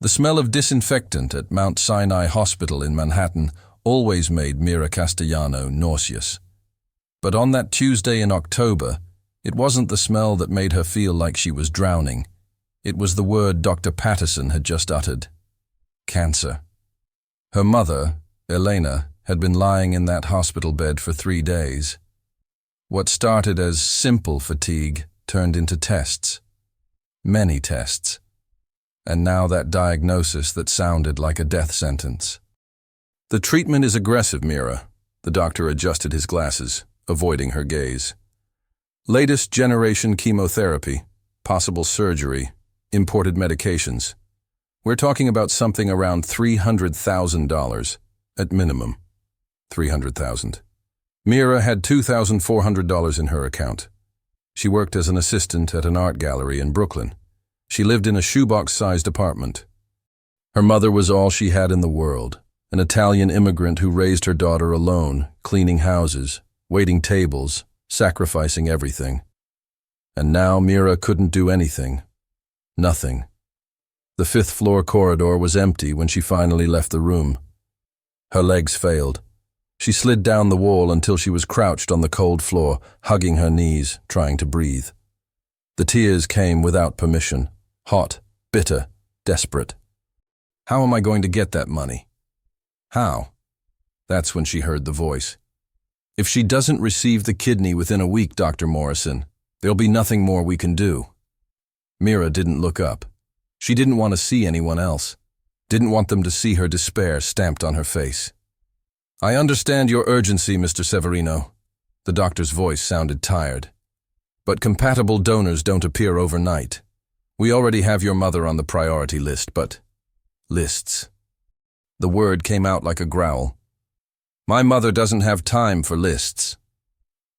The smell of disinfectant at Mount Sinai Hospital in Manhattan always made Mira Castellano nauseous. But on that Tuesday in October, it wasn't the smell that made her feel like she was drowning. It was the word Dr. Patterson had just uttered. Cancer. Her mother, Elena, had been lying in that hospital bed for 3 days. What started as simple fatigue turned into tests. Many tests. And now that diagnosis that sounded like a death sentence. The treatment is aggressive, Mira. The doctor adjusted his glasses, avoiding her gaze. Latest generation chemotherapy, possible surgery, imported medications. We're talking about something around $300,000, at minimum. $300,000. Mira had $2,400 in her account. She worked as an assistant at an art gallery in Brooklyn. She lived in a shoebox-sized apartment. Her mother was all she had in the world, an Italian immigrant who raised her daughter alone, cleaning houses, waiting tables, sacrificing everything. And now Mira couldn't do anything. Nothing. The 5th-floor corridor was empty when she finally left the room. Her legs failed. She slid down the wall until she was crouched on the cold floor, hugging her knees, trying to breathe. The tears came without permission, hot, bitter, desperate. How am I going to get that money? How? That's when she heard the voice. If she doesn't receive the kidney within a week, Dr. Morrison, there'll be nothing more we can do. Mira didn't look up. She didn't want to see anyone else. Didn't want them to see her despair stamped on her face. I understand your urgency, Mr. Severino. The doctor's voice sounded tired. But compatible donors don't appear overnight. We already have your mother on the priority list, but... lists. The word came out like a growl. My mother doesn't have time for lists.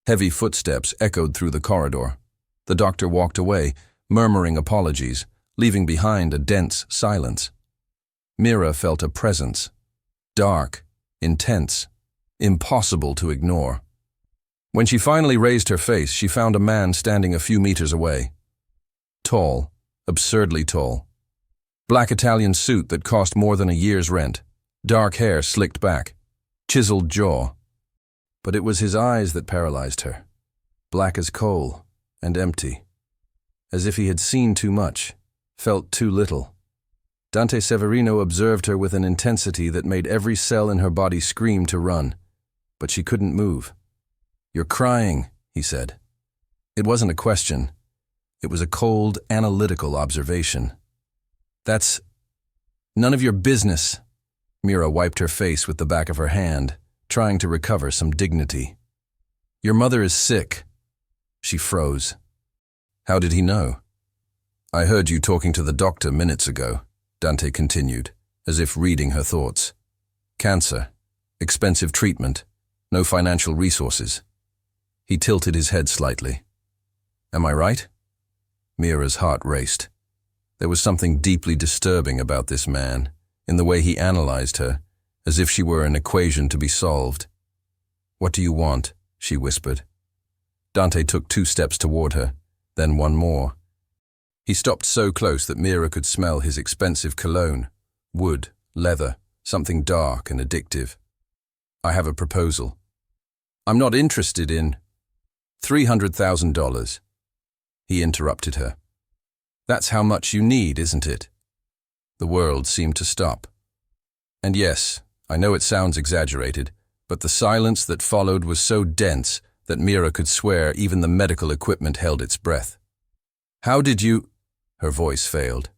Heavy footsteps echoed through the corridor. The doctor walked away, murmuring apologies, leaving behind a dense silence. Mira felt a presence. Dark, intense, impossible to ignore. When she finally raised her face, she found a man standing a few meters away. Tall, absurdly tall. Black Italian suit that cost more than a year's rent. Dark hair slicked back. Chiseled jaw. But it was his eyes that paralyzed her. Black as coal, and empty. As if he had seen too much, felt too little. Dante Severino observed her with an intensity that made every cell in her body scream to run. But she couldn't move. You're crying, he said. It wasn't a question. It was a cold, analytical observation. That's none of your business. Mira wiped her face with the back of her hand, trying to recover some dignity. Your mother is sick. She froze. How did he know? I heard you talking to the doctor minutes ago, Dante continued, as if reading her thoughts. Cancer, expensive treatment, no financial resources. He tilted his head slightly. Am I right? Mira's heart raced. There was something deeply disturbing about this man, in the way he analyzed her, as if she were an equation to be solved. What do you want? She whispered. Dante took 2 steps toward her, then 1 more. He stopped so close that Mira could smell his expensive cologne, wood, leather, something dark and addictive. I have a proposal. I'm not interested in $300,000. He interrupted her. That's how much you need, isn't it? The world seemed to stop. And yes, I know it sounds exaggerated, but the silence that followed was so dense that Mira could swear even the medical equipment held its breath. How did you... Her voice failed.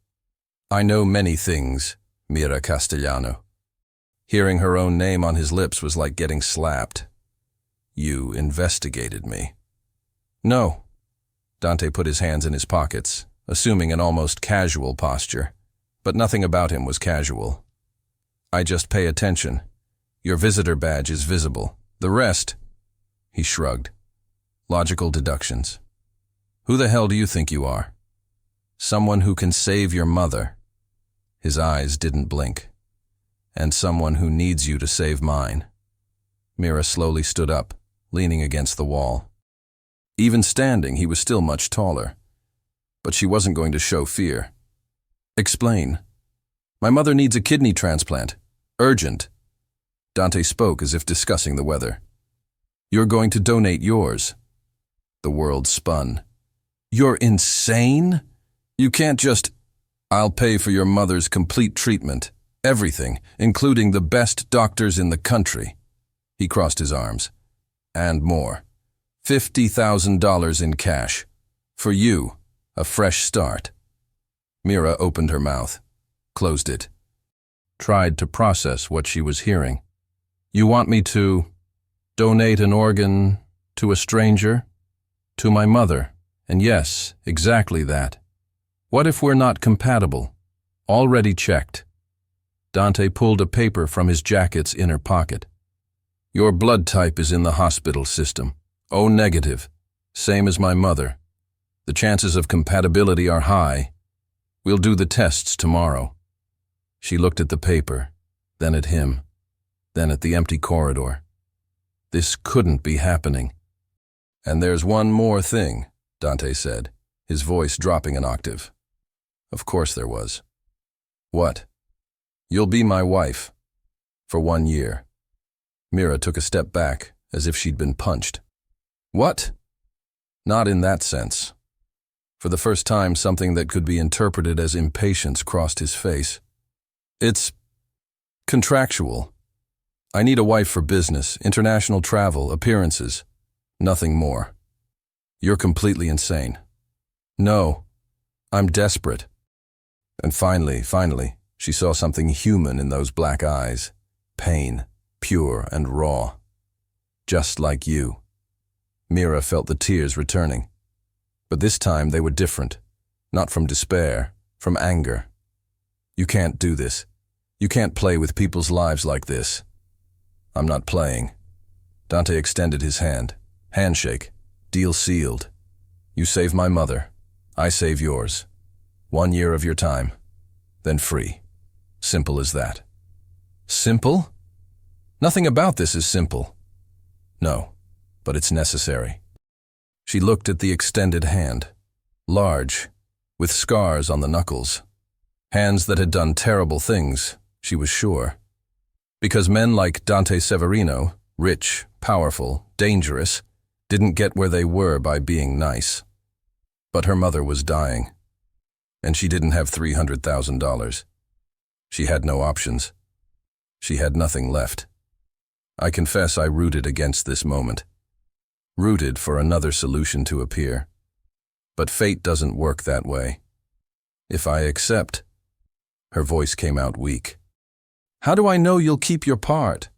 I know many things, Mira Castellano. Hearing her own name on his lips was like getting slapped. You investigated me. No. Dante put his hands in his pockets, assuming an almost casual posture. But nothing about him was casual. I just pay attention. Your visitor badge is visible. The rest... He shrugged. Logical deductions. Who the hell do you think you are? Someone who can save your mother. His eyes didn't blink. And someone who needs you to save mine. Mira slowly stood up, leaning against the wall. Even standing, he was still much taller. But she wasn't going to show fear. Explain. My mother needs a kidney transplant. Urgent. Dante spoke as if discussing the weather. You're going to donate yours. The world spun. You're insane? You can't just... I'll pay for your mother's complete treatment. Everything, including the best doctors in the country. He crossed his arms. And more. $50,000 in cash. For you, a fresh start. Mira opened her mouth, closed it, tried to process what she was hearing. You want me to donate an organ to a stranger? To my mother. And yes, exactly that. What if we're not compatible? Already checked. Dante pulled a paper from his jacket's inner pocket. Your blood type is in the hospital system. O negative, same as my mother. The chances of compatibility are high. We'll do the tests tomorrow. She looked at the paper, then at him, then at the empty corridor. This couldn't be happening. And there's one more thing, Dante said, his voice dropping an octave. Of course there was. What? You'll be my wife. For 1 year. Mira took a step back, as if she'd been punched. What? Not in that sense. For the first time, something that could be interpreted as impatience crossed his face. It's contractual. I need a wife for business, international travel, appearances. Nothing more. You're completely insane. No, I'm desperate. And finally, she saw something human in those black eyes. Pain, pure and raw. Just like you. Mira felt the tears returning. But this time they were different. Not from despair, from anger. You can't do this. You can't play with people's lives like this. I'm not playing. Dante extended his hand. Handshake. Deal sealed. You save my mother. I save yours. 1 year of your time. Then free. Simple as that. Simple? Nothing about this is simple. No, but it's necessary. She looked at the extended hand. Large, with scars on the knuckles. Hands that had done terrible things, she was sure. Because men like Dante Severino, rich, powerful, dangerous, didn't get where they were by being nice. But her mother was dying. And she didn't have $300,000. She had no options. She had nothing left. I confess I rooted against this moment. Rooted for another solution to appear. But fate doesn't work that way. If I accept... Her voice came out weak. How do I know you'll keep your part?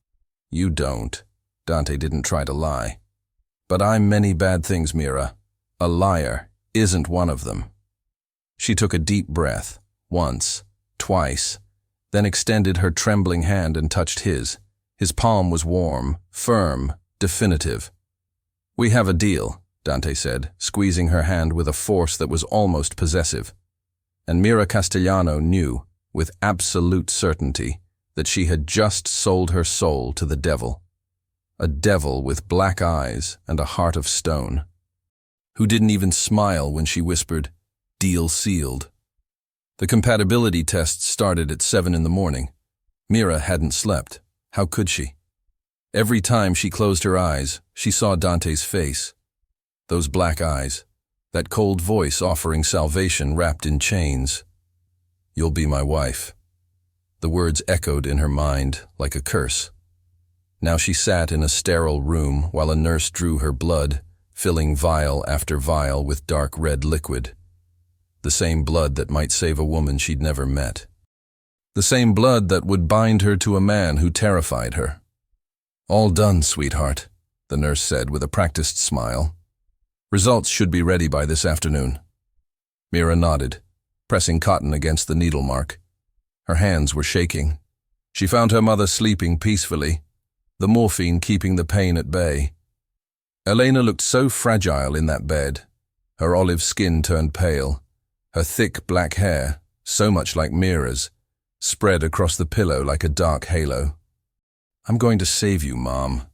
You don't. Dante didn't try to lie. But I'm many bad things, Mira. A liar isn't one of them. She took a deep breath, once, twice, then extended her trembling hand and touched his. His palm was warm, firm, definitive. We have a deal, Dante said, squeezing her hand with a force that was almost possessive. And Mira Castellano knew, with absolute certainty, that she had just sold her soul to the devil. A devil with black eyes and a heart of stone, who didn't even smile when she whispered, "Deal sealed." The compatibility tests started at 7 in the morning. Mira hadn't slept. How could she? Every time she closed her eyes, she saw Dante's face. Those black eyes, that cold voice offering salvation wrapped in chains. You'll be my wife. The words echoed in her mind like a curse. Now she sat in a sterile room while a nurse drew her blood, filling vial after vial with dark red liquid. The same blood that might save a woman she'd never met. The same blood that would bind her to a man who terrified her. All done, sweetheart, the nurse said with a practiced smile. Results should be ready by this afternoon. Mira nodded, pressing cotton against the needle mark. Her hands were shaking. She found her mother sleeping peacefully, the morphine keeping the pain at bay. Elena looked so fragile in that bed. Her olive skin turned pale. Her thick black hair, so much like Mira's, spread across the pillow like a dark halo. I'm going to save you, Mom,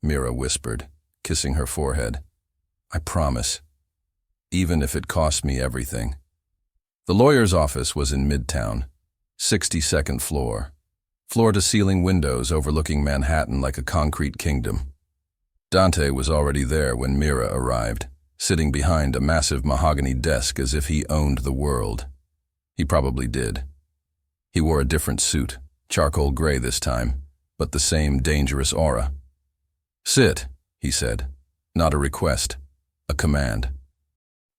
Mira whispered, kissing her forehead. I promise, even if it costs me everything. The lawyer's office was in Midtown. 62nd floor. Floor-to-ceiling windows overlooking Manhattan like a concrete kingdom. Dante was already there when Mira arrived, sitting behind a massive mahogany desk as if he owned the world. He probably did. He wore a different suit, charcoal gray this time, but the same dangerous aura. "Sit," he said. Not a request, a command.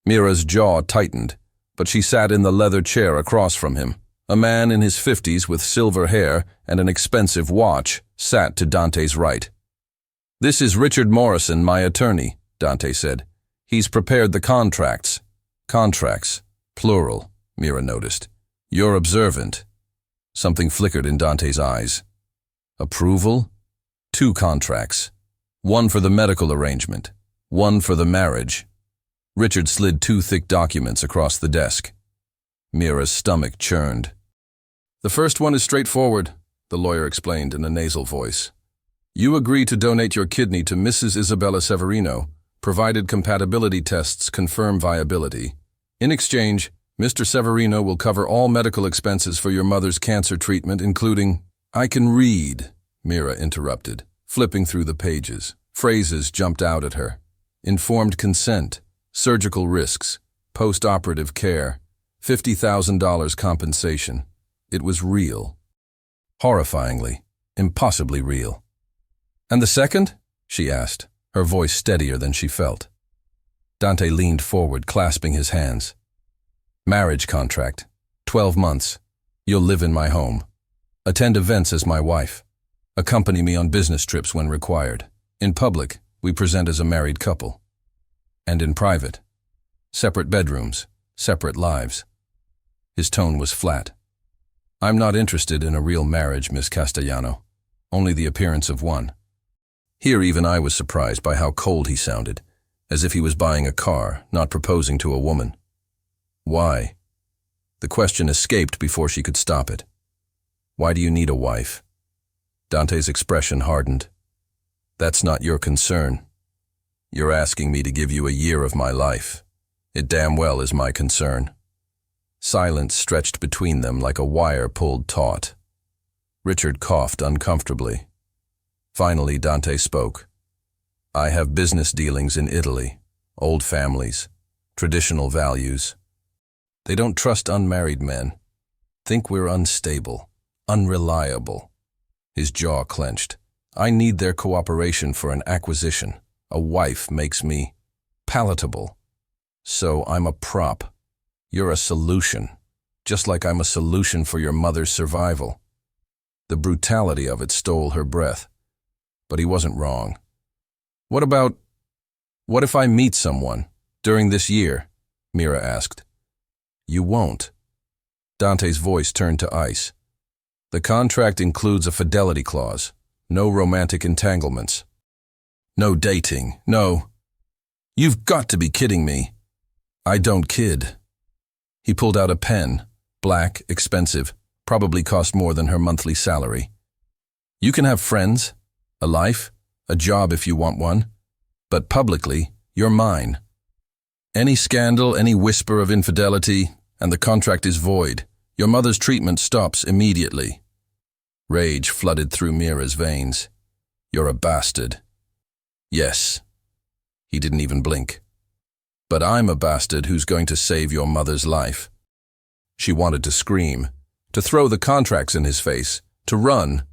Mira's jaw tightened, but she sat in the leather chair across from him. A man in his 50s with silver hair and an expensive watch sat to Dante's right. "This is Richard Morrison, my attorney," Dante said. "He's prepared the contracts." Contracts, plural, Mira noticed. "You're observant." Something flickered in Dante's eyes. Approval? 2 contracts. One for the medical arrangement, one for the marriage. Richard slid 2 thick documents across the desk. Mira's stomach churned. "The first one is straightforward," the lawyer explained in a nasal voice. "You agree to donate your kidney to Mrs. Isabella Severino, provided compatibility tests confirm viability. In exchange, Mr. Severino will cover all medical expenses for your mother's cancer treatment, including—" "I can read," Mira interrupted, flipping through the pages. Phrases jumped out at her. Informed consent, surgical risks, post-operative care, $50,000 compensation. It was real. Horrifyingly, impossibly real. "And the second?" she asked, her voice steadier than she felt. Dante leaned forward, clasping his hands. "Marriage contract. 12 months. You'll live in my home. Attend events as my wife. Accompany me on business trips when required. In public, we present as a married couple. And in private, separate bedrooms, separate lives." His tone was flat. "I'm not interested in a real marriage, Miss Castellano. Only the appearance of one." Here even I was surprised by how cold he sounded, as if he was buying a car, not proposing to a woman. "Why?" The question escaped before she could stop it. "Why do you need a wife?" Dante's expression hardened. "That's not your concern. You're asking me to give you a year of my life. It damn well is my concern." Silence stretched between them like a wire pulled taut. Richard coughed uncomfortably. Finally, Dante spoke. "I have business dealings in Italy, old families, traditional values. They don't trust unmarried men. Think we're unstable, unreliable." His jaw clenched. "I need their cooperation for an acquisition. A wife makes me palatable. So I'm a prop. You're a solution, just like I'm a solution for your mother's survival." The brutality of it stole her breath. But he wasn't wrong. What if I meet someone during this year?" Mira asked. "You won't." Dante's voice turned to ice. "The contract includes a fidelity clause. No romantic entanglements. No dating, no." "You've got to be kidding me." "I don't kid." He pulled out a pen, black, expensive, probably cost more than her monthly salary. "You can have friends, a life, a job if you want one, but publicly, you're mine. Any scandal, any whisper of infidelity, and the contract is void. Your mother's treatment stops immediately." Rage flooded through Mira's veins. "You're a bastard." "Yes." He didn't even blink. "But I'm a bastard who's going to save your mother's life." She wanted to scream, to throw the contracts in his face, to run.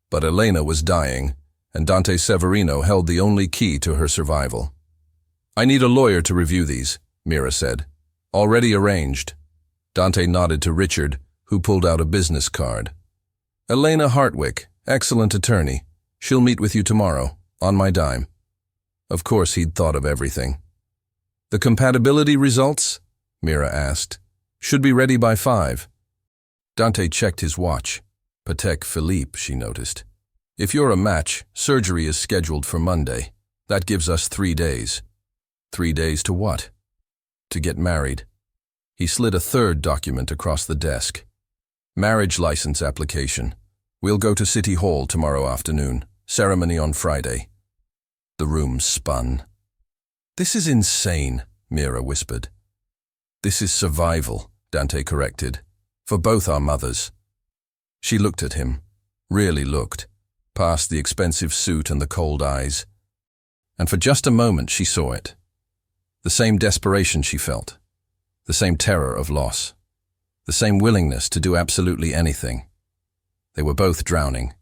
But Elena was dying, and Dante Severino held the only key to her survival. "I need a lawyer to review these," Mira said. "Already arranged." Dante nodded to Richard, who pulled out a business card. "Elena Hartwick, excellent attorney. She'll meet with you tomorrow, on my dime." Of course he'd thought of everything. "The compatibility results?" Mira asked. "Should be ready by 5. Dante checked his watch. Patek Philippe, she noticed. "If you're a match, surgery is scheduled for Monday. That gives us 3 days. 3 days to what?" "To get married." He slid a third document across the desk. "Marriage license application. We'll go to City Hall tomorrow afternoon. Ceremony on Friday." The room spun. "This is insane," Mira whispered. "This is survival," Dante corrected. "For both our mothers. She looked at him, really looked, past the expensive suit and the cold eyes. And for just a moment she saw it. The same desperation she felt, the same terror of loss, the same willingness to do absolutely anything. They were both drowning,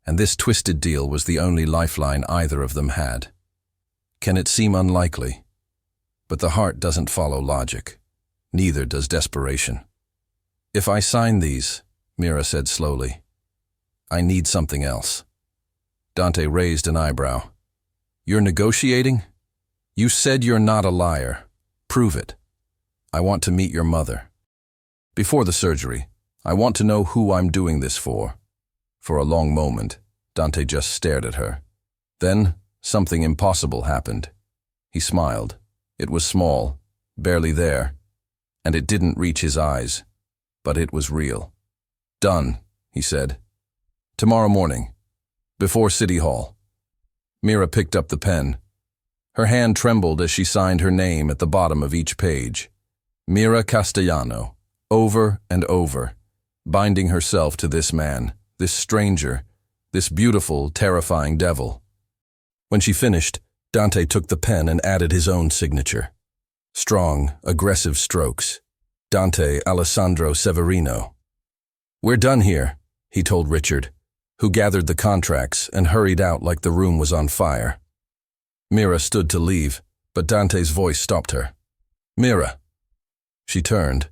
and this twisted deal was the only lifeline either of them had. Can it seem unlikely? But the heart doesn't follow logic. Neither does desperation. If I sign these, Mira said slowly, I need something else. Dante raised an eyebrow. You're negotiating? You said you're not a liar. Prove it. I want to meet your mother. Before the surgery, I want to know who I'm doing this for. For a long moment, Dante just stared at her. Then, something impossible happened. He smiled. It was small, barely there, and it didn't reach his eyes, but it was real. Done, he said. Tomorrow morning, before City Hall. Mira picked up the pen. Her hand trembled as she signed her name at the bottom of each page. Mira Castellano, over and over, binding herself to this man, this stranger, this beautiful, terrifying devil. When she finished, Dante took the pen and added his own signature. Strong, aggressive strokes. Dante Alessandro Severino. We're done here, he told Richard, who gathered the contracts and hurried out like the room was on fire. Mira stood to leave, but Dante's voice stopped her. Mira. She turned.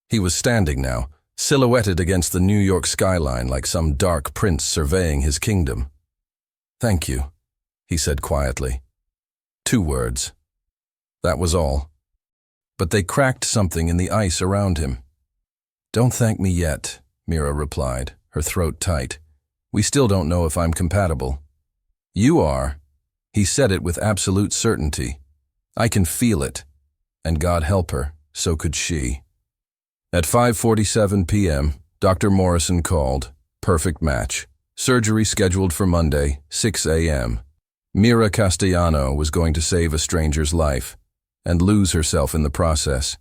He was standing now, silhouetted against the New York skyline like some dark prince surveying his kingdom. Thank you, he said quietly. 2 words. That was all. But they cracked something in the ice around him. Don't thank me yet, Mira replied, her throat tight. We still don't know if I'm compatible. You are. He said it with absolute certainty. I can feel it. And God help her, so could she. At 5:47 p.m., Dr. Morrison called. Perfect match. Surgery scheduled for Monday, 6 a.m. Mira Castellano was going to save a stranger's life and lose herself in the process.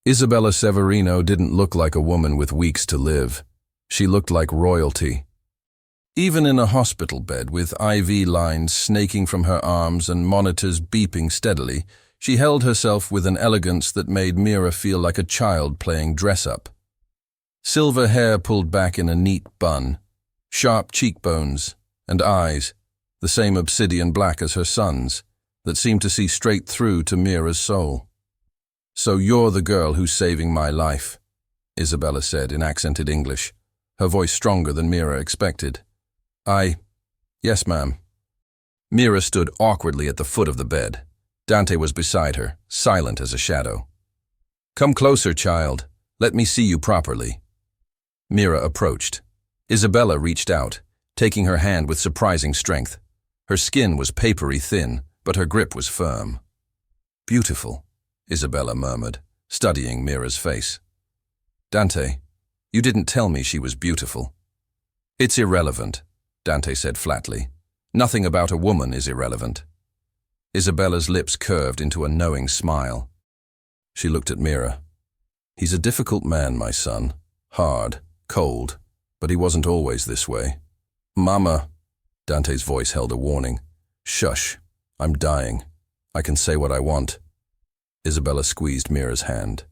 Isabella Severino didn't look like a woman with weeks to live. She looked like royalty. Even in a hospital bed with IV lines snaking from her arms and monitors beeping steadily, she held herself with an elegance that made Mira feel like a child playing dress-up. Silver hair pulled back in a neat bun, sharp cheekbones, and eyes, the same obsidian black as her son's, that seemed to see straight through to Mira's soul. So you're the girl who's saving my life, Isabella said in accented English, her voice stronger than Mira expected. Yes, ma'am. Mira stood awkwardly at the foot of the bed. Dante was beside her, silent as a shadow. Come closer, child. Let me see you properly. Mira approached. Isabella reached out, taking her hand with surprising strength. Her skin was papery thin, but her grip was firm. Beautiful, Isabella murmured, studying Mira's face. Dante, you didn't tell me she was beautiful. It's irrelevant, Dante said flatly. Nothing about a woman is irrelevant. Isabella's lips curved into a knowing smile. She looked at Mira. He's a difficult man, my son. Hard, cold, but he wasn't always this way. Mama, Dante's voice held a warning. Shush, I'm dying. I can say what I want. Isabella squeezed Mira's hand.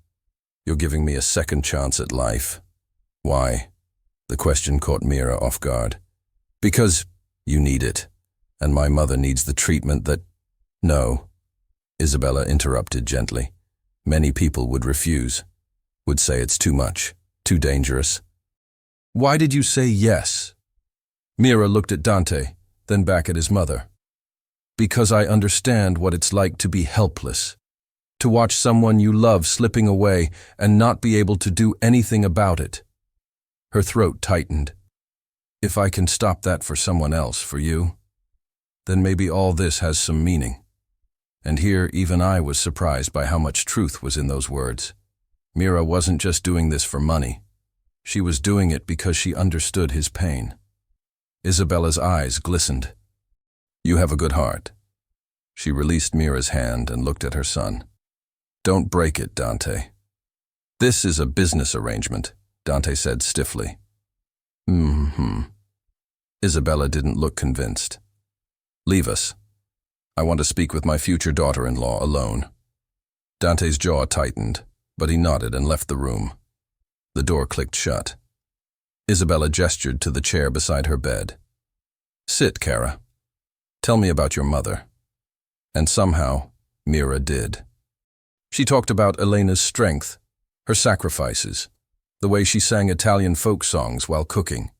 You're giving me a second chance at life. Why? The question caught Mira off guard. Because you need it, and my mother needs the treatment that... No, Isabella interrupted gently. Many people would refuse, would say it's too much, too dangerous. Why did you say yes? Mira looked at Dante, then back at his mother. Because I understand what it's like to be helpless, to watch someone you love slipping away and not be able to do anything about it. Her throat tightened. If I can stop that for someone else, for you, then maybe all this has some meaning. And here even I was surprised by how much truth was in those words. Mira wasn't just doing this for money. She was doing it because she understood his pain. Isabella's eyes glistened. You have a good heart. She released Mira's hand and looked at her son. Don't break it, Dante. This is a business arrangement, Dante said stiffly. Isabella didn't look convinced. "Leave us. I want to speak with my future daughter-in-law alone." Dante's jaw tightened, but he nodded and left the room. The door clicked shut. Isabella gestured to the chair beside her bed. "Sit, Cara. Tell me about your mother." And somehow, Mira did. She talked about Elena's strength, her sacrifices, the way she sang Italian folk songs while cooking.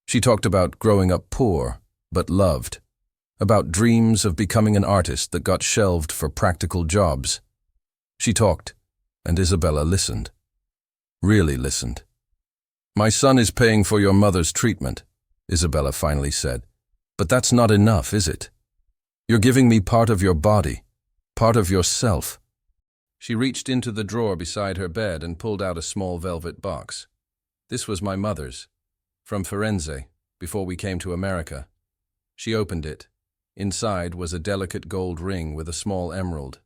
She talked about growing up poor, but loved, about dreams of becoming an artist that got shelved for practical jobs. She talked, and Isabella listened. Really listened. "My son is paying for your mother's treatment," Isabella finally said. "But that's not enough, is it? You're giving me part of your body, part of yourself." She reached into the drawer beside her bed and pulled out a small velvet box. "This was my mother's, from Firenze, before we came to America." She opened it. Inside was a delicate gold ring with a small emerald.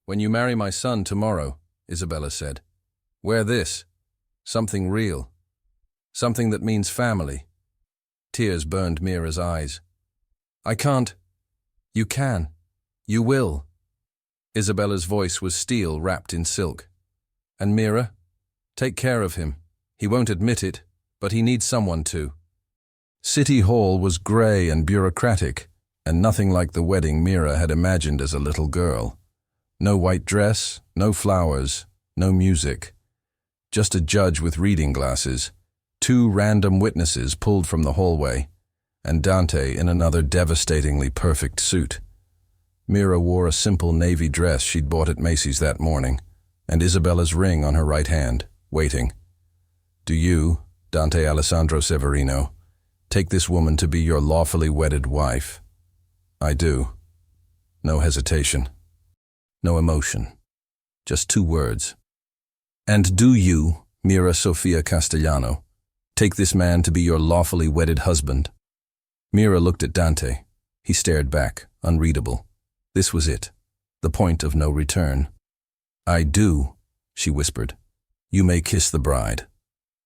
"When you marry my son tomorrow," Isabella said, "wear this. Something real. Something that means family." Tears burned Mira's eyes. "I can't." "You can. You will." Isabella's voice was steel wrapped in silk. "And Mira, take care of him. He won't admit it, but he needs someone to." City Hall was grey and bureaucratic, and nothing like the wedding Mira had imagined as a little girl. No white dress, no flowers, no music. Just a judge with reading glasses, 2 random witnesses pulled from the hallway, and Dante in another devastatingly perfect suit. Mira wore a simple navy dress she'd bought at Macy's that morning, and Isabella's ring on her right hand, waiting. "Do you, Dante Alessandro Severino, take this woman to be your lawfully wedded wife?" "I do." No hesitation. No emotion. Just 2 words. "And do you, Mira Sofia Castellano, take this man to be your lawfully wedded husband?" Mira looked at Dante. He stared back, unreadable. This was it, the point of no return. "I do," she whispered. "You may kiss the bride."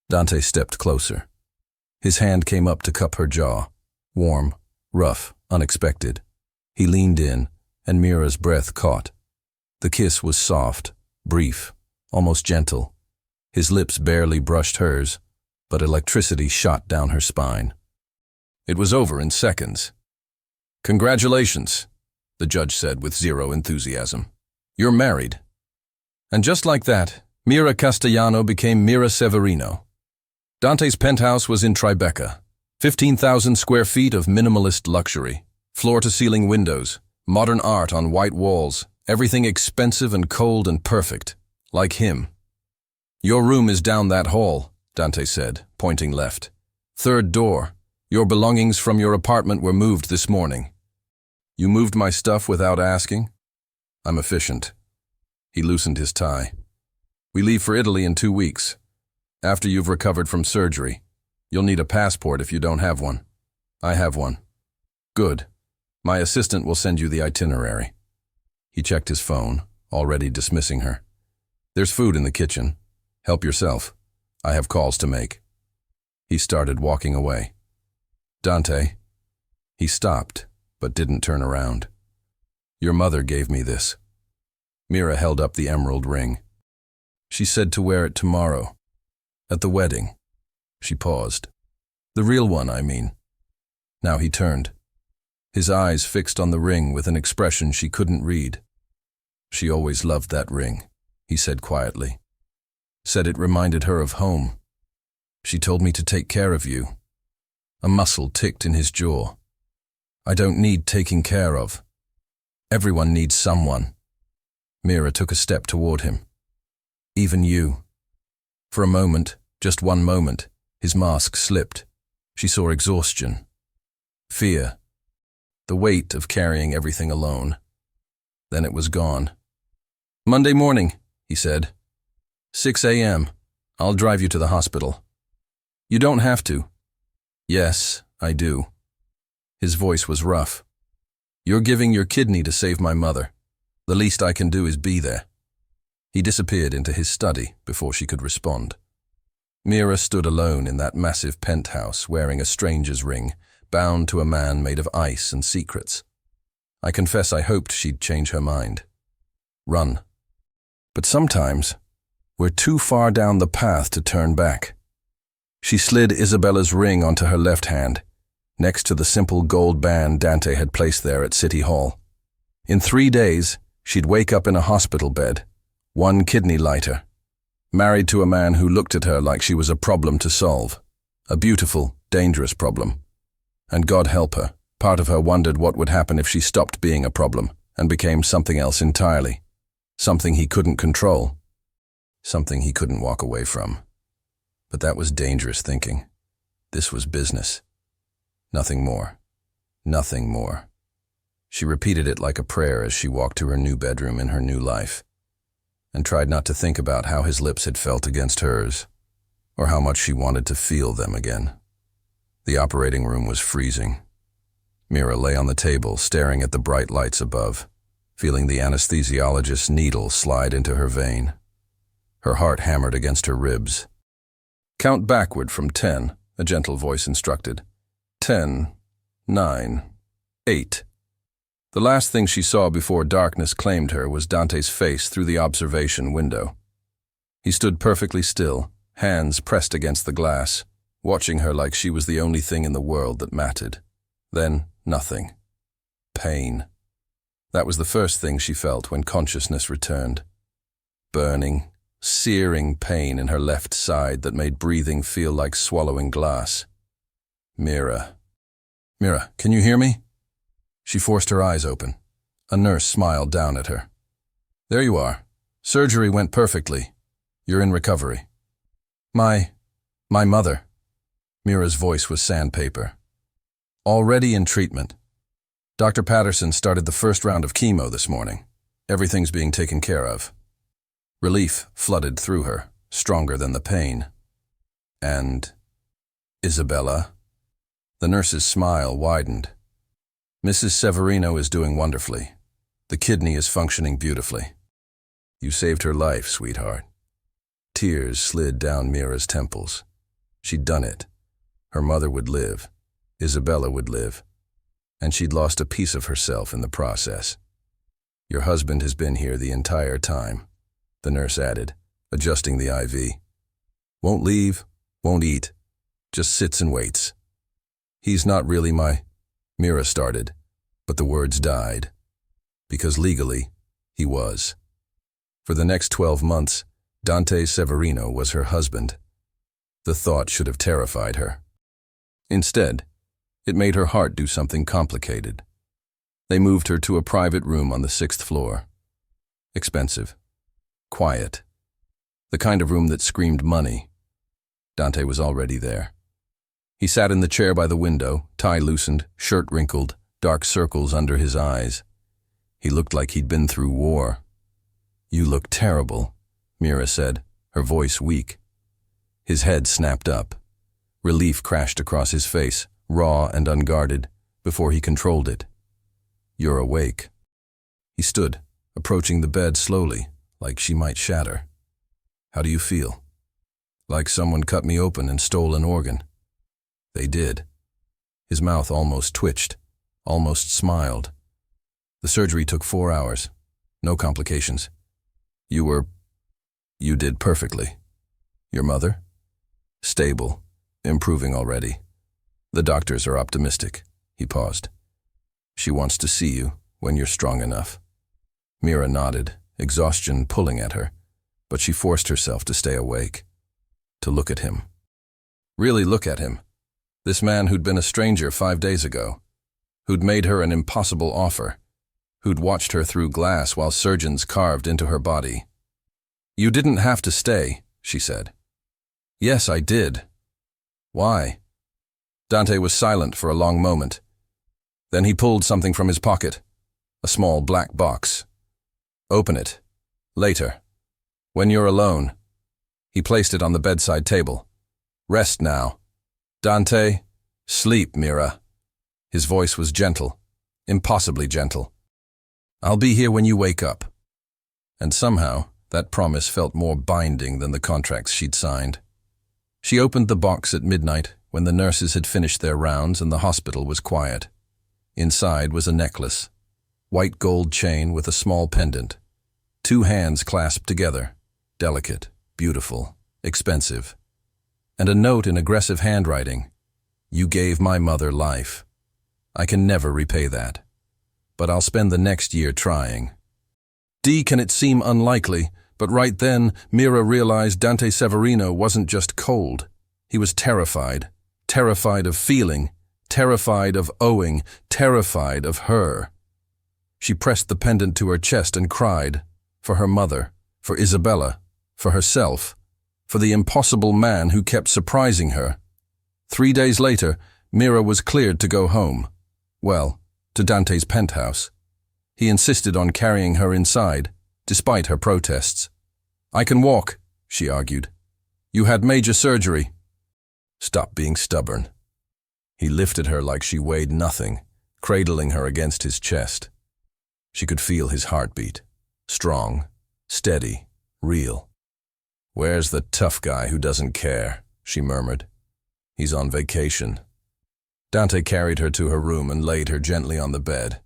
Dante stepped closer. His hand came up to cup her jaw, warm, rough, unexpected. He leaned in, and Mira's breath caught. The kiss was soft, brief, almost gentle. His lips barely brushed hers, but electricity shot down her spine. It was over in seconds. "Congratulations," the judge said with zero enthusiasm. "You're married." And just like that, Mira Castellano became Mira Severino. Dante's penthouse was in Tribeca, 15,000 square feet of minimalist luxury, floor-to-ceiling windows, modern art on white walls, everything expensive and cold and perfect, like him. "Your room is down that hall," Dante said, pointing left. "3rd door. Your belongings from your apartment were moved this morning." "You moved my stuff without asking?" "I'm efficient." He loosened his tie. "We leave for Italy in 2 weeks. After you've recovered from surgery. You'll need a passport if you don't have one. I have one." "Good. My assistant will send you the itinerary." He checked his phone, already dismissing her. "There's food in the kitchen. Help yourself. I have calls to make." He started walking away. "Dante." He stopped, but didn't turn around. "Your mother gave me this." Mira held up the emerald ring. "She said to wear it tomorrow. At the wedding." She paused. "The real one, I mean." Now he turned. His eyes fixed on the ring with an expression she couldn't read. "She always loved that ring," he said quietly. "Said it reminded her of home. She told me to take care of you." A muscle ticked in his jaw. "I don't need taking care of. Everyone needs someone." Mira took a step toward him. "Even you." For a moment, just one moment, his mask slipped. She saw exhaustion. Fear. The weight of carrying everything alone. Then it was gone. "Monday morning," he said. 6 a.m. I'll drive you to the hospital." "You don't have to." "Yes, I do." His voice was rough. "You're giving your kidney to save my mother. The least I can do is be there." He disappeared into his study before she could respond. Mira stood alone in that massive penthouse wearing a stranger's ring, bound to a man made of ice and secrets. I confess I hoped she'd change her mind. Run. But sometimes, we're too far down the path to turn back. She slid Isabella's ring onto her left hand, next to the simple gold band Dante had placed there at City Hall. In 3 days, she'd wake up in a hospital bed, 1 kidney lighter, married to a man who looked at her like she was a problem to solve, a beautiful, dangerous problem. And God help her, part of her wondered what would happen if she stopped being a problem and became something else entirely, something he couldn't control, something he couldn't walk away from. But that was dangerous thinking. This was business. Nothing more. Nothing more. She repeated it like a prayer as she walked to her new bedroom in her new life, and tried not to think about how his lips had felt against hers, or how much she wanted to feel them again. The operating room was freezing. Mira lay on the table, staring at the bright lights above, feeling the anesthesiologist's needle slide into her vein. Her heart hammered against her ribs. "Count backward from 10, a gentle voice instructed. 10, 9, 8. The last thing she saw before darkness claimed her was Dante's face through the observation window. He stood perfectly still, hands pressed against the glass, watching her like she was the only thing in the world that mattered. Then, nothing. Pain. That was the first thing she felt when consciousness returned. Burning, searing pain in her left side that made breathing feel like swallowing glass. Mira. "Mira, can you hear me?" She forced her eyes open. A nurse smiled down at her. "There you are. Surgery went perfectly. You're in recovery." My mother." Mira's voice was sandpaper. "Already in treatment. Dr. Patterson started the first round of chemo this morning. Everything's being taken care of." Relief flooded through her, stronger than the pain. "And Isabella?" The nurse's smile widened. "Mrs. Severino is doing wonderfully. The kidney is functioning beautifully. You saved her life, sweetheart." Tears slid down Mira's temples. She'd done it. Her mother would live. Isabella would live. And she'd lost a piece of herself in the process. "Your husband has been here the entire time," the nurse added, adjusting the IV. "Won't leave, won't eat, just sits and waits." "He's not really my—" Mira started, but the words died. Because legally, he was. For the next 12 months, Dante Severino was her husband. The thought should have terrified her. Instead, it made her heart do something complicated. They moved her to a private room on the 6th floor. Expensive. Quiet. The kind of room that screamed money. Dante was already there. He sat in the chair by the window, tie loosened, shirt wrinkled, dark circles under his eyes. He looked like he'd been through war. "You look terrible," Mira said, her voice weak. His head snapped up. Relief crashed across his face, raw and unguarded, before he controlled it. "You're awake." He stood, approaching the bed slowly, like she might shatter. "How do you feel?" "Like someone cut me open and stole an organ." They did. His mouth almost twitched, almost smiled. "The surgery took 4 hours. No complications. You did perfectly. Your mother?" "Stable. Improving already. The doctors are optimistic." He paused. "She wants to see you when you're strong enough." Mira nodded, exhaustion pulling at her, but she forced herself to stay awake, to look at him. Really look at him. This man who'd been a stranger 5 days ago, who'd made her an impossible offer, who'd watched her through glass while surgeons carved into her body. "You didn't have to stay," she said. "Yes, I did." "Why?" Dante was silent for a long moment. Then he pulled something from his pocket, a small black box. "Open it. Later. When you're alone." He placed it on the bedside table. "Rest now. Dante, sleep, Mira." His voice was gentle, impossibly gentle. "I'll be here when you wake up." And somehow, that promise felt more binding than the contracts she'd signed. She opened the box at midnight when when the nurses had finished their rounds and the hospital was quiet. Inside was a necklace, white gold chain with a small pendant, 2 hands clasped together, delicate, beautiful, expensive, and a note in aggressive handwriting. "You gave my mother life. I can never repay that, but I'll spend the next year trying." Can it seem unlikely, but right then Mira realized Dante Severino wasn't just cold. He was terrified, terrified of feeling, terrified of owing, terrified of her. She pressed the pendant to her chest and cried, for her mother, for Isabella, for herself, for the impossible man who kept surprising her. 3 days later, Mira was cleared to go home. Well, to Dante's penthouse. He insisted on carrying her inside, despite her protests. "I can walk," she argued. "You had major surgery." "Stop being stubborn." He lifted her like she weighed nothing, cradling her against his chest. She could feel his heartbeat. Strong, steady, real. "Where's the tough guy who doesn't care?" she murmured. "He's on vacation." Dante carried her to her room and laid her gently on the bed.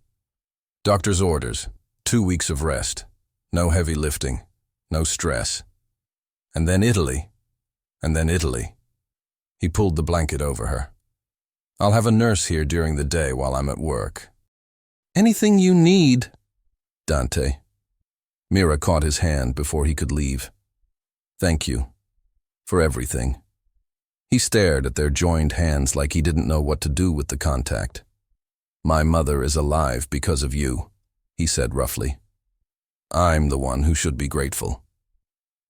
Doctor's orders, 2 weeks of rest, no heavy lifting, no stress. And then Italy, and then Italy. He pulled the blanket over her. "I'll have a nurse here during the day while I'm at work." "Anything you need." "Dante." Mira caught his hand before he could leave. "Thank you. For everything." He stared at their joined hands like he didn't know what to do with the contact. "My mother is alive because of you," he said roughly. "I'm the one who should be grateful.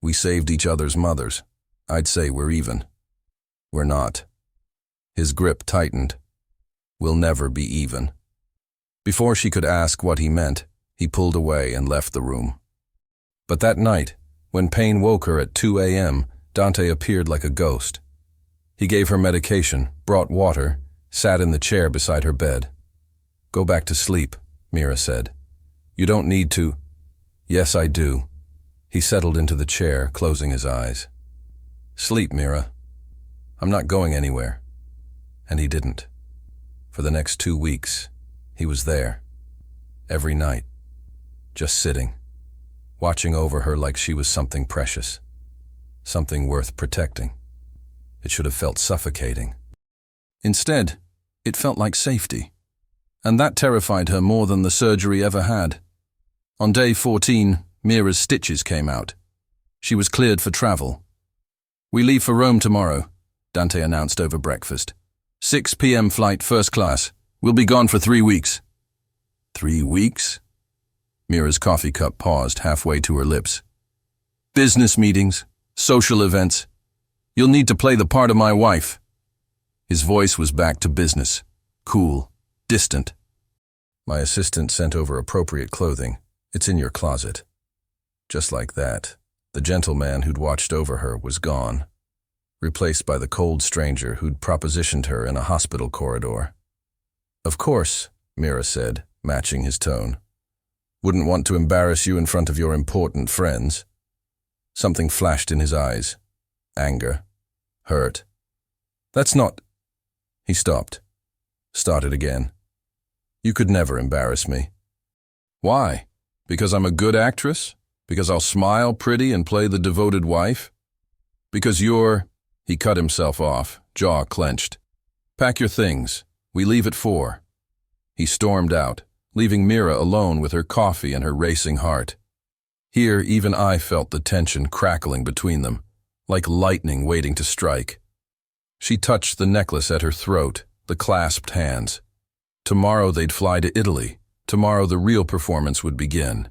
We saved each other's mothers. I'd say we're even. We're not." His grip tightened. "We'll never be even." Before she could ask what he meant, he pulled away and left the room. But that night, when pain woke her at 2 a.m., Dante appeared like a ghost. He gave her medication, brought water, sat in the chair beside her bed. "Go back to sleep," Mira said. "You don't need to." "Yes, I do." He settled into the chair, closing his eyes. "Sleep, Mira. I'm not going anywhere." And he didn't. For the next 2 weeks, he was there. Every night. Just sitting. Watching over her like she was something precious. Something worth protecting. It should have felt suffocating. Instead, it felt like safety. And that terrified her more than the surgery ever had. On day 14, Mira's stitches came out. She was cleared for travel. "We leave for Rome tomorrow," Dante announced over breakfast. 6 p.m. flight, first class. We'll be gone for 3 weeks. 3 weeks? Mira's coffee cup paused halfway to her lips. "Business meetings, social events. You'll need to play the part of my wife." His voice was back to business, cool, distant. "My assistant sent over appropriate clothing. It's in your closet." Just like that, the gentleman who'd watched over her was gone, replaced by the cold stranger who'd propositioned her in a hospital corridor. "Of course," Mira said, matching his tone. "Wouldn't want to embarrass you in front of your important friends." Something flashed in his eyes. Anger. Hurt. "That's not—" He stopped. Started again. "You could never embarrass me." "Why? Because I'm a good actress? Because I'll smile pretty and play the devoted wife? Because you're—" He cut himself off, jaw clenched. "Pack your things. We leave at 4. He stormed out, leaving Mira alone with her coffee and her racing heart. Here, even I felt the tension crackling between them, like lightning waiting to strike. She touched the necklace at her throat, the clasped hands. Tomorrow they'd fly to Italy. Tomorrow the real performance would begin.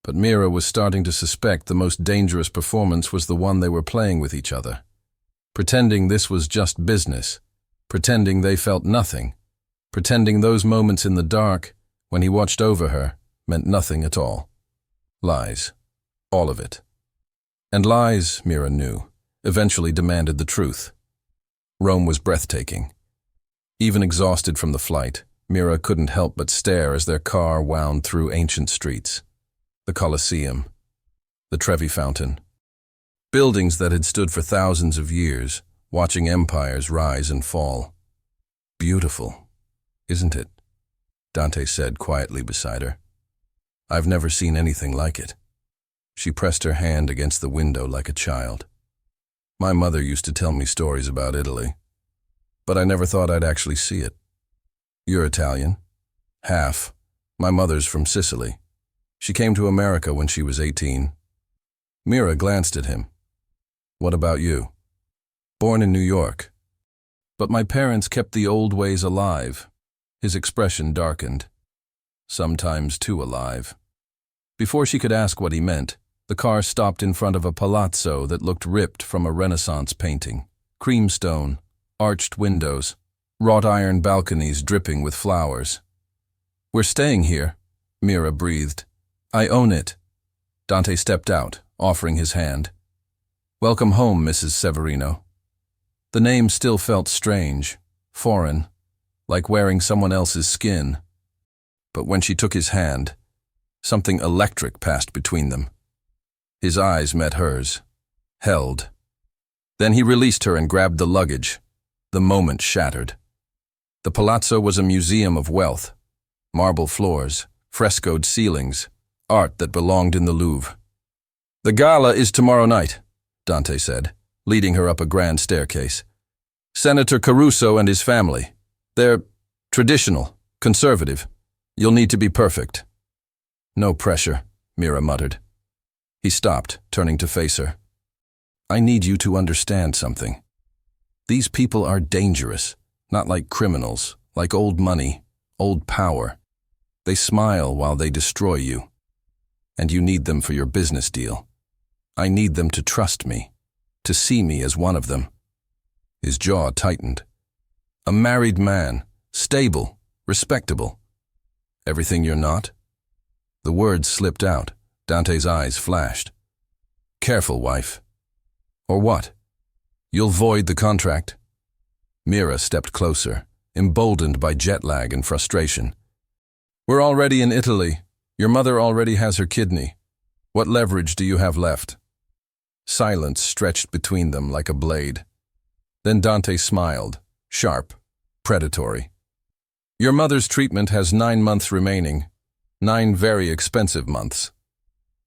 But Mira was starting to suspect the most dangerous performance was the one they were playing with each other. Pretending this was just business. Pretending they felt nothing. Pretending those moments in the dark, when he watched over her, meant nothing at all. Lies. All of it. And lies, Mira knew, eventually demanded the truth. Rome was breathtaking. Even exhausted from the flight, Mira couldn't help but stare as their car wound through ancient streets. The Colosseum. The Trevi Fountain. Buildings that had stood for thousands of years, watching empires rise and fall. Beautiful, isn't it? Dante said quietly beside her. I've never seen anything like it. She pressed her hand against the window like a child. My mother used to tell me stories about Italy, but I never thought I'd actually see it. You're Italian? Half. My mother's from Sicily. She came to America when she was 18. Mira glanced at him. What about you? Born in New York. But my parents kept the old ways alive. His expression darkened. Sometimes too alive. Before she could ask what he meant, the car stopped in front of a palazzo that looked ripped from a Renaissance painting. Creamstone, arched windows, wrought iron balconies dripping with flowers. We're staying here, Mira breathed. I own it. Dante stepped out, offering his hand. Welcome home, Mrs. Severino. The name still felt strange, foreign, like wearing someone else's skin. But when she took his hand, something electric passed between them. His eyes met hers, held. Then he released her and grabbed the luggage. The moment shattered. The palazzo was a museum of wealth. Marble floors, frescoed ceilings, art that belonged in the Louvre. The gala is tomorrow night, Dante said, leading her up a grand staircase. Senator Caruso and his family. They're traditional, conservative. You'll need to be perfect. No pressure, Mira muttered. He stopped, turning to face her. I need you to understand something. These people are dangerous, not like criminals, like old money, old power. They smile while they destroy you. And you need them for your business deal. I need them to trust me, to see me as one of them. His jaw tightened. A married man, stable, respectable. Everything you're not? The words slipped out. Dante's eyes flashed. Careful, wife. Or what? You'll void the contract. Mira stepped closer, emboldened by jet lag and frustration. We're already in Italy. Your mother already has her kidney. What leverage do you have left? Silence stretched between them like a blade. Then Dante smiled, sharp, predatory. Your mother's treatment has 9 months remaining. 9 very expensive months.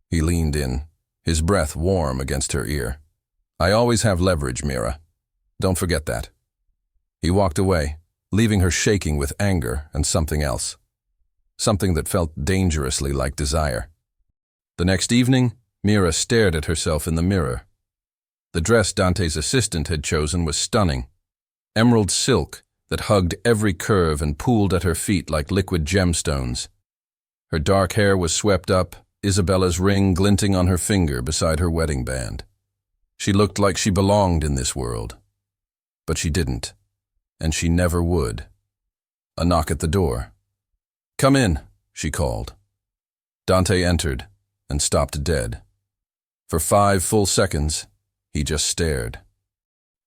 He leaned in, his breath warm against her ear. I always have leverage, Mira. Don't forget that. He walked away, leaving her shaking with anger and something else. Something that felt dangerously like desire. The next evening, Mira stared at herself in the mirror. The dress Dante's assistant had chosen was stunning. Emerald silk that hugged every curve and pooled at her feet like liquid gemstones. Her dark hair was swept up, Isabella's ring glinting on her finger beside her wedding band. She looked like she belonged in this world. But she didn't, and she never would. A knock at the door. Come in, she called. Dante entered and stopped dead. For 5 full seconds, he just stared.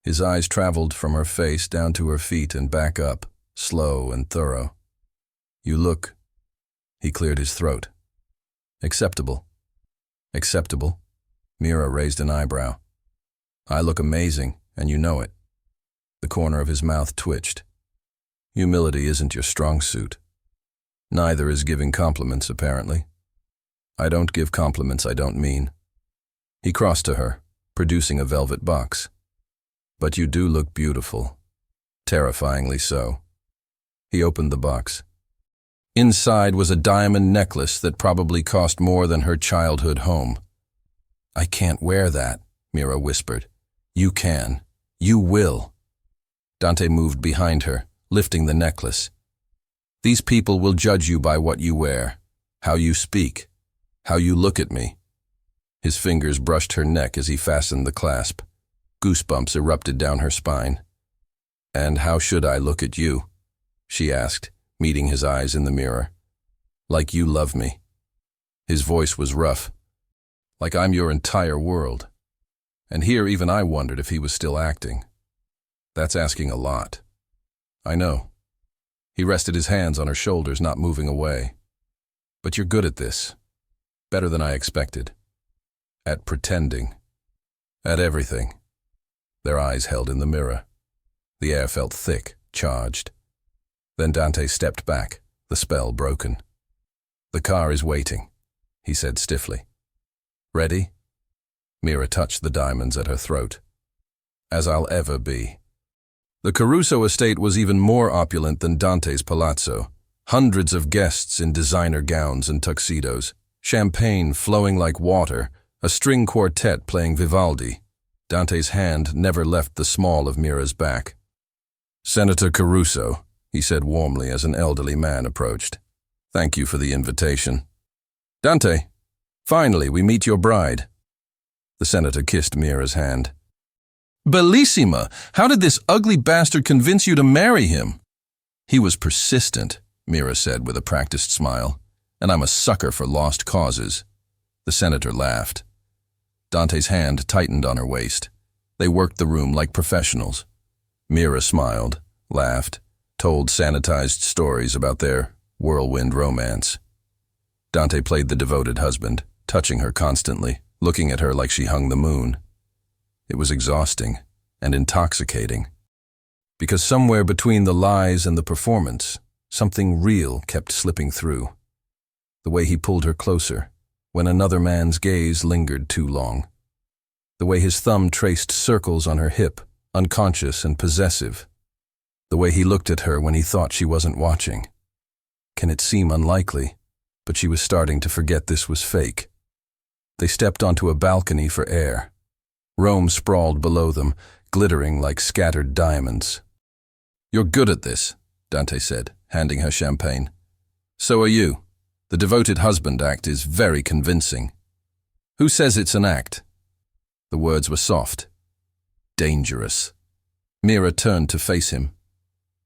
His eyes traveled from her face down to her feet and back up, slow and thorough. You look... He cleared his throat. Acceptable. Acceptable? Mira raised an eyebrow. I look amazing, and you know it. The corner of his mouth twitched. Humility isn't your strong suit. Neither is giving compliments, apparently. I don't give compliments I don't mean. He crossed to her, producing a velvet box. But you do look beautiful. Terrifyingly so. He opened the box. Inside was a diamond necklace that probably cost more than her childhood home. I can't wear that, Mira whispered. You can. You will. Dante moved behind her, lifting the necklace. These people will judge you by what you wear, how you speak, how you look at me. His fingers brushed her neck as he fastened the clasp. Goosebumps erupted down her spine. And how should I look at you? She asked, meeting his eyes in the mirror. Like you love me. His voice was rough. Like I'm your entire world. And here even I wondered if he was still acting. That's asking a lot. I know. He rested his hands on her shoulders, not moving away. But you're good at this. Better than I expected. At pretending. At everything. their eyes held in the mirror. The air felt thick, charged. Then Dante stepped back, the spell broken. "The car is waiting," he said stiffly. "Ready?" Mira touched the diamonds at her throat. "As I'll ever be." The Caruso estate was even more opulent than Dante's palazzo. Hundreds of guests in designer gowns and tuxedos, champagne flowing like water, a string quartet playing Vivaldi. Dante's hand never left the small of Mira's back. "Senator Caruso," he said warmly as an elderly man approached. "Thank you for the invitation." "Dante, finally we meet your bride." The senator kissed Mira's hand. "Bellissima! How did this ugly bastard convince you to marry him?" "He was persistent," Mira said with a practiced smile, "and I'm a sucker for lost causes." The senator laughed. Dante's hand tightened on her waist. They worked the room like professionals. Mira smiled, laughed, told sanitized stories about their whirlwind romance. Dante played the devoted husband, touching her constantly, looking at her like she hung the moon. It was exhausting and intoxicating. Because somewhere between the lies and the performance, something real kept slipping through. The way he pulled her closer, when another man's gaze lingered too long. The way his thumb traced circles on her hip, unconscious and possessive. The way he looked at her when he thought she wasn't watching. Can it seem unlikely? But she was starting to forget this was fake. They stepped onto a balcony for air. Rome sprawled below them, glittering like scattered diamonds. "You're good at this," Dante said, handing her champagne. "So are you. The devoted husband act is very convincing." "Who says it's an act?" The words were soft. Dangerous. Mira turned to face him.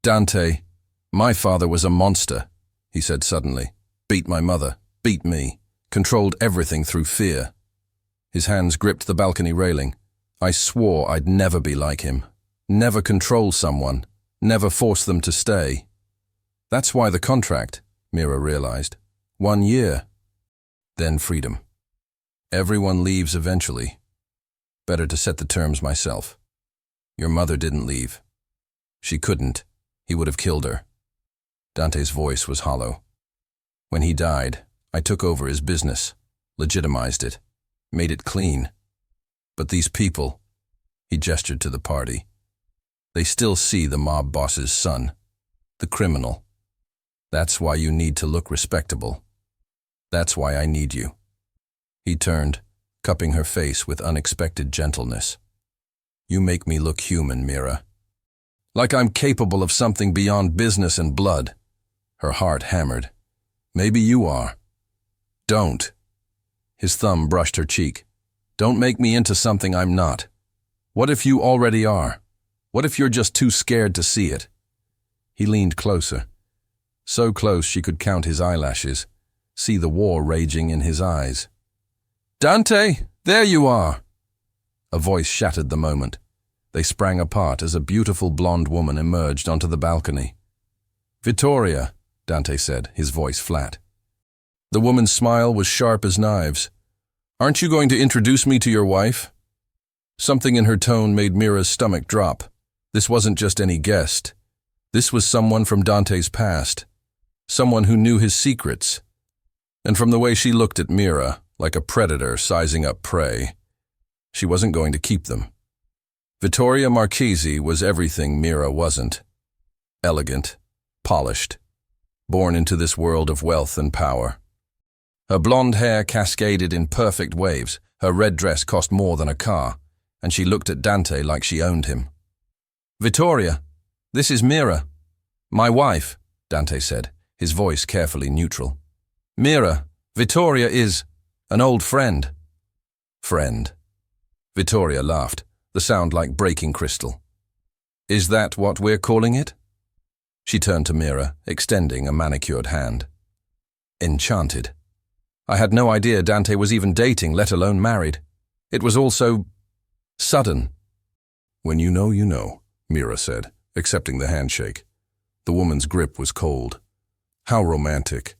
"Dante, my father was a monster," he said suddenly. "Beat my mother, beat me, controlled everything through fear." His hands gripped the balcony railing. "I swore I'd never be like him. Never control someone. Never force them to stay." "That's why the contract," Mira realized. 1 year. Then freedom. Everyone leaves eventually. Better to set the terms myself. Your mother didn't leave. She couldn't. He would have killed her. Dante's voice was hollow. "When he died, I took over his business, legitimized it, made it clean. But these people," he gestured to the party, "they still see the mob boss's son, the criminal. That's why you need to look respectable. That's why I need you." He turned, cupping her face with unexpected gentleness. "You make me look human, Mira. Like I'm capable of something beyond business and blood." Her heart hammered. "Maybe you are." "Don't." His thumb brushed her cheek. "Don't make me into something I'm not. What if you already are? What if you're just too scared to see it?" He leaned closer. So close she could count his eyelashes, see the war raging in his eyes. "Dante, there you are!" A voice shattered the moment. They sprang apart as a beautiful blonde woman emerged onto the balcony. "Vittoria," Dante said, his voice flat. The woman's smile was sharp as knives. "Aren't you going to introduce me to your wife?" Something in her tone made Mira's stomach drop. This wasn't just any guest. This was someone from Dante's past. Someone who knew his secrets. And from the way she looked at Mira, like a predator sizing up prey, she wasn't going to keep them. Vittoria Marchesi was everything Mira wasn't. Elegant, polished, born into this world of wealth and power. Her blonde hair cascaded in perfect waves, her red dress cost more than a car, and she looked at Dante like she owned him. "Vittoria, this is Mira. My wife," Dante said, his voice carefully neutral. "Mira, Vittoria is an old friend." "Friend." Vittoria laughed, the sound like breaking crystal. "Is that what we're calling it?" She turned to Mira, extending a manicured hand. Enchanted. I had no idea Dante was even dating, let alone married. It was all so sudden. "When you know, Mira said, accepting the handshake. The woman's grip was cold. How romantic.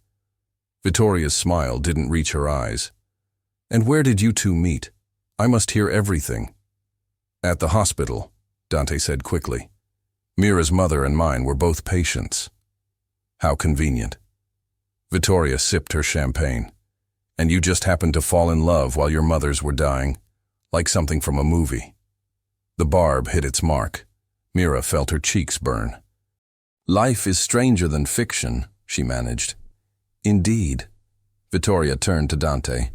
Vittoria's smile didn't reach her eyes. "And where did you two meet? I must hear everything." At the hospital, Dante said quickly. Mira's mother and mine were both patients. How convenient. Vittoria sipped her champagne. And you just happened to fall in love while your mothers were dying, like something from a movie. The barb hit its mark. Mira felt her cheeks burn. Life is stranger than fiction, she managed. Indeed. Vittoria turned to Dante.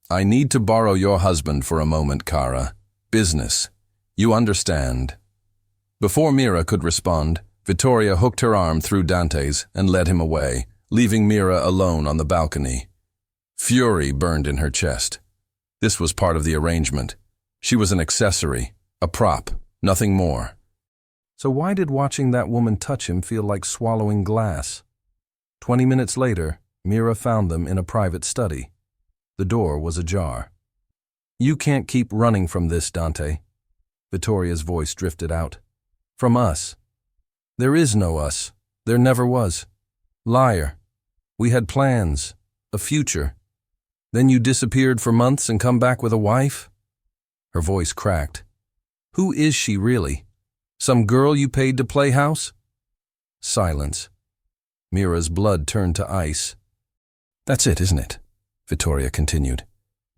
I need to borrow your husband for a moment, Cara. Business. You understand. Before Mira could respond, Vittoria hooked her arm through Dante's and led him away, leaving Mira alone on the balcony. Fury burned in her chest. This was part of the arrangement. She was an accessory, a prop, nothing more. So why did watching that woman touch him feel like swallowing glass? 20 minutes later, Mira found them in a private study. The door was ajar. You can't keep running from this, Dante. Vittoria's voice drifted out. From us. There is no us. There never was. Liar. We had plans, a future. Then you disappeared for months and come back with a wife? Her voice cracked. Who is she really? Some girl you paid to play house? Silence. Mira's blood turned to ice. That's it, isn't it? Vittoria continued.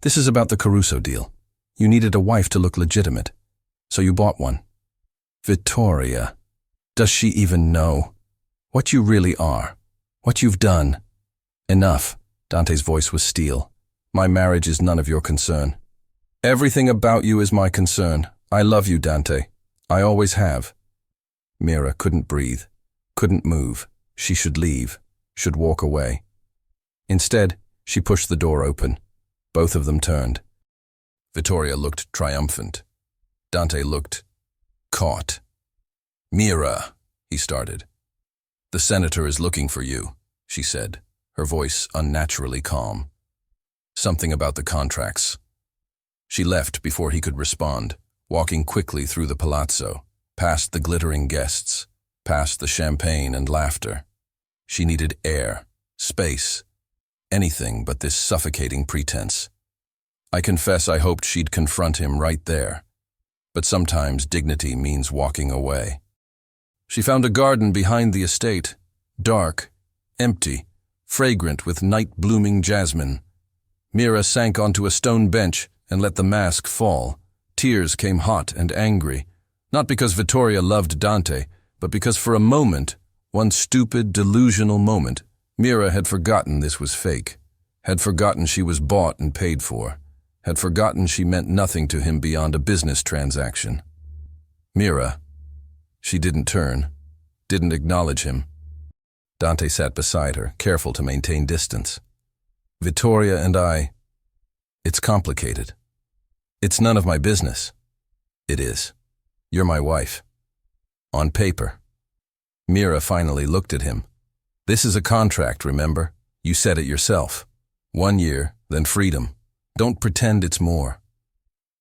This is about the Caruso deal. You needed a wife to look legitimate, so you bought one. Vittoria. Does she even know what you really are? What you've done? Enough. Dante's voice was steel. My marriage is none of your concern. Everything about you is my concern. I love you, Dante. I always have. Mira couldn't breathe, couldn't move. She should leave, should walk away. Instead, she pushed the door open. Both of them turned. Vittoria looked triumphant. Dante looked caught. Mira, he started. The senator is looking for you, she said, her voice unnaturally calm. Something about the contracts. She left before he could respond, walking quickly through the palazzo, past the glittering guests, past the champagne and laughter. She needed air, space, anything but this suffocating pretense. I confess I hoped she'd confront him right there, but sometimes dignity means walking away. She found a garden behind the estate, dark, empty, fragrant with night-blooming jasmine. Mira sank onto a stone bench and let the mask fall. Tears came hot and angry, not because Vittoria loved Dante, but because for a moment, one stupid, delusional moment, Mira had forgotten this was fake, had forgotten she was bought and paid for, had forgotten she meant nothing to him beyond a business transaction. Mira. She didn't turn, didn't acknowledge him. Dante sat beside her, careful to maintain distance. Vittoria and I, it's complicated. It's none of my business. It is. You're my wife. On paper. Mira finally looked at him. This is a contract, remember? You said it yourself. 1 year, then freedom. Don't pretend it's more.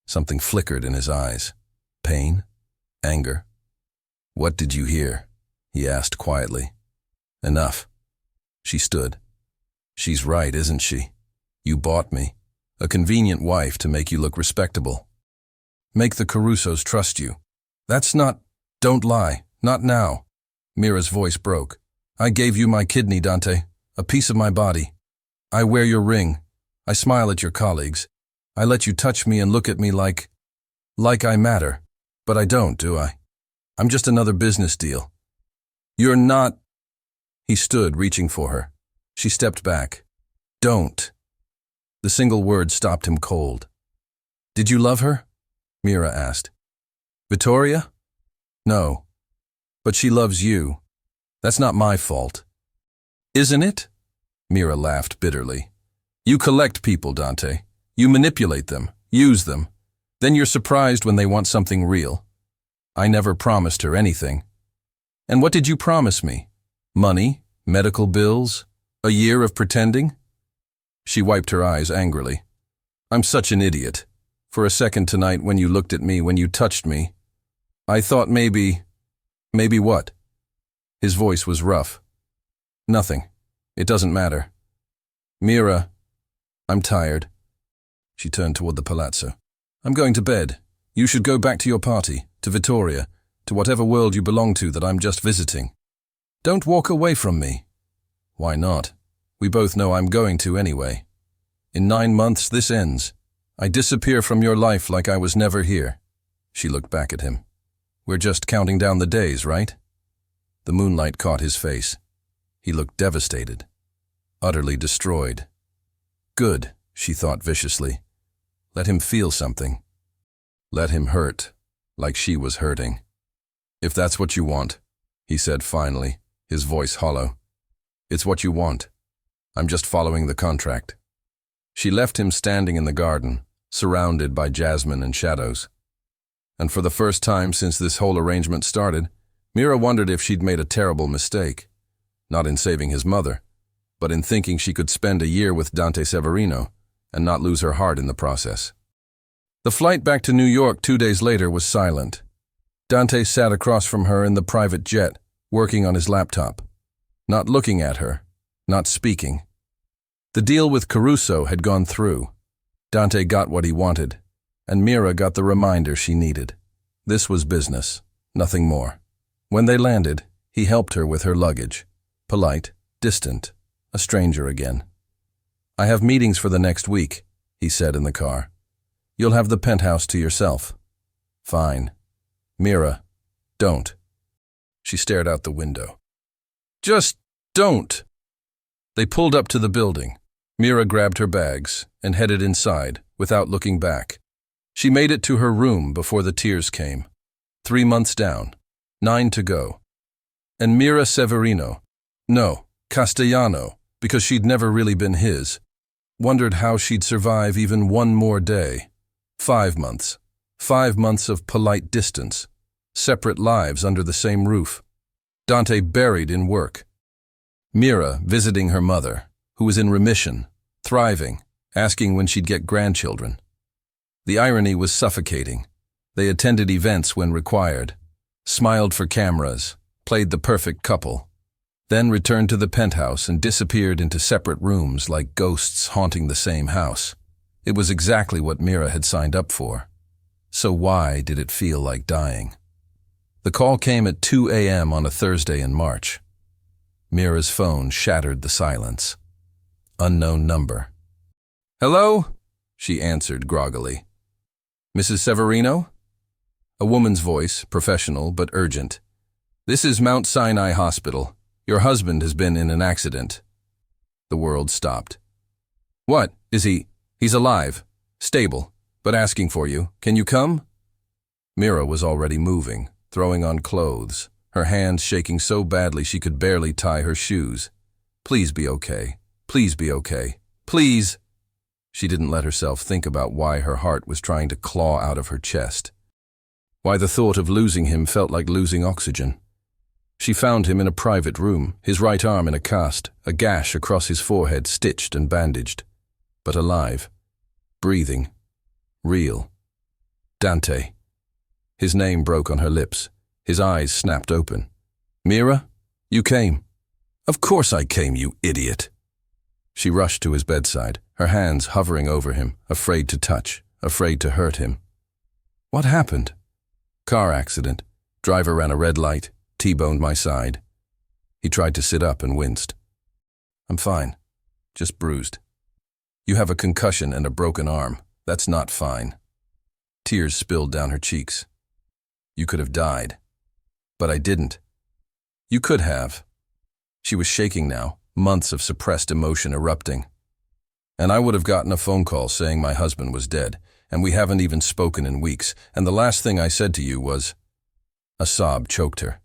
Something flickered in his eyes. Pain? Anger? What did you hear? He asked quietly. Enough. She stood. She's right, isn't she? You bought me. A convenient wife to make you look respectable. Make the Carusos trust you. That's not... Don't lie. Not now. Mira's voice broke. I gave you my kidney, Dante. A piece of my body. I wear your ring. I smile at your colleagues. I let you touch me and look at me like I matter. But I don't, do I? I'm just another business deal. You're not... He stood, reaching for her. She stepped back. Don't. The single word stopped him cold. Did you love her? Mira asked. Vittoria? No. But she loves you. That's not my fault. Isn't it? Mira laughed bitterly. You collect people, Dante. You manipulate them, use them. Then you're surprised when they want something real. I never promised her anything. And what did you promise me? Money? Medical bills? A year of pretending? She wiped her eyes angrily. I'm such an idiot. For a second tonight when you looked at me, when you touched me, I thought maybe what? His voice was rough. Nothing. It doesn't matter. Mira, I'm tired. She turned toward the palazzo. I'm going to bed. You should go back to your party, to Vittoria, to whatever world you belong to that I'm just visiting. Don't walk away from me. Why not? We both know I'm going to anyway. In 9 months this ends. I disappear from your life like I was never here. She looked back at him. We're just counting down the days, right? The moonlight caught his face. He looked devastated, utterly destroyed. Good, she thought viciously. Let him feel something. Let him hurt, like she was hurting. If that's what you want, he said finally, his voice hollow. It's what you want. I'm just following the contract. She left him standing in the garden, surrounded by jasmine and shadows. And for the first time since this whole arrangement started, Mira wondered if she'd made a terrible mistake. Not in saving his mother, but in thinking she could spend a year with Dante Severino and not lose her heart in the process. The flight back to New York 2 days later was silent. Dante sat across from her in the private jet, working on his laptop. Not looking at her, not speaking. The deal with Caruso had gone through. Dante got what he wanted, and Mira got the reminder she needed. This was business, nothing more. When they landed, he helped her with her luggage. Polite, distant, a stranger again. I have meetings for the next week, he said in the car. You'll have the penthouse to yourself. Fine. Mira, don't. She stared out the window. Just don't. They pulled up to the building. Mira grabbed her bags and headed inside without looking back. She made it to her room before the tears came. 3 months down, 9 to go. And Mira Severino, no, Castellano, because she'd never really been his, wondered how she'd survive even one more day. 5 months. 5 months of polite distance. Separate lives under the same roof. Dante buried in work. Mira visiting her mother, who was in remission, thriving, asking when she'd get grandchildren. The irony was suffocating. They attended events when required, smiled for cameras, played the perfect couple, then returned to the penthouse and disappeared into separate rooms like ghosts haunting the same house. It was exactly what Mira had signed up for. So why did it feel like dying? The call came at 2 a.m. on a Thursday in March. Mira's phone shattered the silence. Unknown number. Hello? She answered groggily. Mrs. Severino? A woman's voice, professional but urgent. This is Mount Sinai Hospital. Your husband has been in an accident. The world stopped. What? Is he? He's alive, stable, but asking for you. Can you come? Mira was already moving, throwing on clothes, her hands shaking so badly she could barely tie her shoes. Please be okay. Please be okay. Please. She didn't let herself think about why her heart was trying to claw out of her chest. Why the thought of losing him felt like losing oxygen. She found him in a private room, his right arm in a cast, a gash across his forehead stitched and bandaged. But alive. Breathing. Real. Dante. His name broke on her lips. His eyes snapped open. Mira? You came. Of course I came, you idiot. She rushed to his bedside, her hands hovering over him, afraid to touch, afraid to hurt him. What happened? Car accident. Driver ran a red light, T-boned my side. He tried to sit up and winced. I'm fine. Just bruised. You have a concussion and a broken arm. That's not fine. Tears spilled down her cheeks. You could have died. But I didn't. You could have. She was shaking now, months of suppressed emotion erupting. And I would have gotten a phone call saying my husband was dead, and we haven't even spoken in weeks, and the last thing I said to you was... A sob choked her.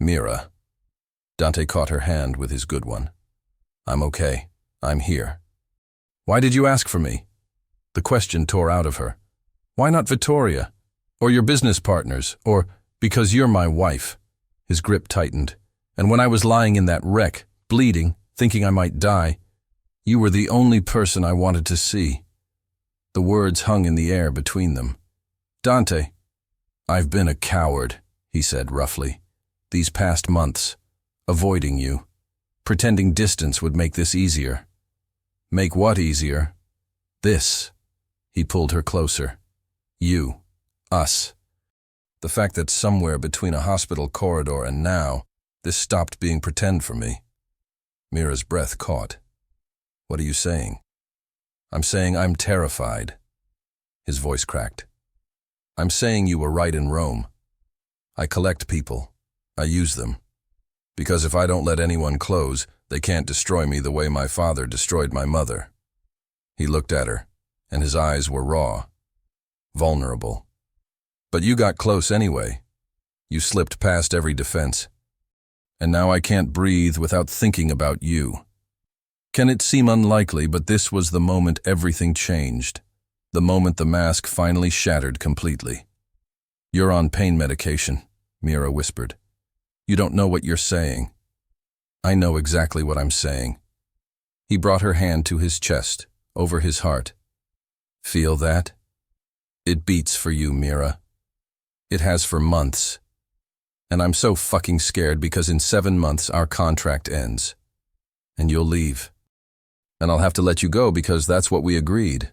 Mira. Dante caught her hand with his good one. I'm okay. I'm here. Why did you ask for me? The question tore out of her. Why not Vittoria? Or your business partners? Or because you're my wife? His grip tightened. And when I was lying in that wreck, bleeding, thinking I might die, you were the only person I wanted to see. The words hung in the air between them. Dante. I've been a coward, he said roughly. These past months. Avoiding you. Pretending distance would make this easier. Make what easier? This. He pulled her closer. You. Us. The fact that somewhere between a hospital corridor and now, this stopped being pretend for me. Mira's breath caught. What are you saying? I'm saying I'm terrified. His voice cracked. I'm saying you were right in Rome. I collect people. I use them. Because if I don't let anyone close, they can't destroy me the way my father destroyed my mother. He looked at her, and his eyes were raw, vulnerable. But you got close anyway. You slipped past every defense. And now I can't breathe without thinking about you. Can it seem unlikely, but this was the moment everything changed. The moment the mask finally shattered completely. You're on pain medication, Mira whispered. You don't know what you're saying. I know exactly what I'm saying. He brought her hand to his chest, over his heart. Feel that? It beats for you, Mira. It has for months. And I'm so fucking scared because in 7 months our contract ends. And you'll leave. And I'll have to let you go because that's what we agreed.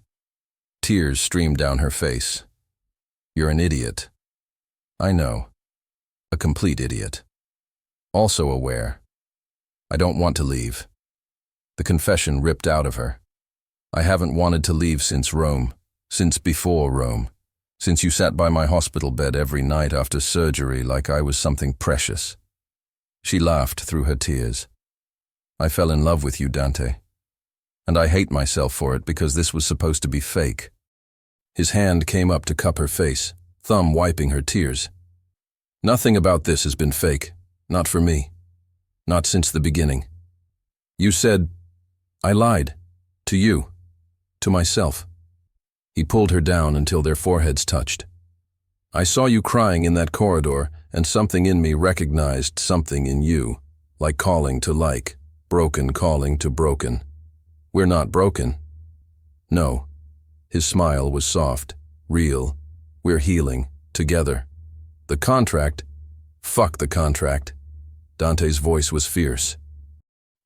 Tears streamed down her face. You're an idiot. I know. A complete idiot. Also aware. I don't want to leave. The confession ripped out of her. I haven't wanted to leave since Rome, since before Rome, since you sat by my hospital bed every night after surgery like I was something precious. She laughed through her tears. I fell in love with you, Dante. And I hate myself for it because this was supposed to be fake. His hand came up to cup her face, thumb wiping her tears. Nothing about this has been fake, not for me. Not since the beginning. You said, I lied. To you. To myself. He pulled her down until their foreheads touched. I saw you crying in that corridor, and something in me recognized something in you, like calling to like, broken calling to broken. We're not broken. No. His smile was soft, real. We're healing, together. The contract? Fuck the contract. Dante's voice was fierce.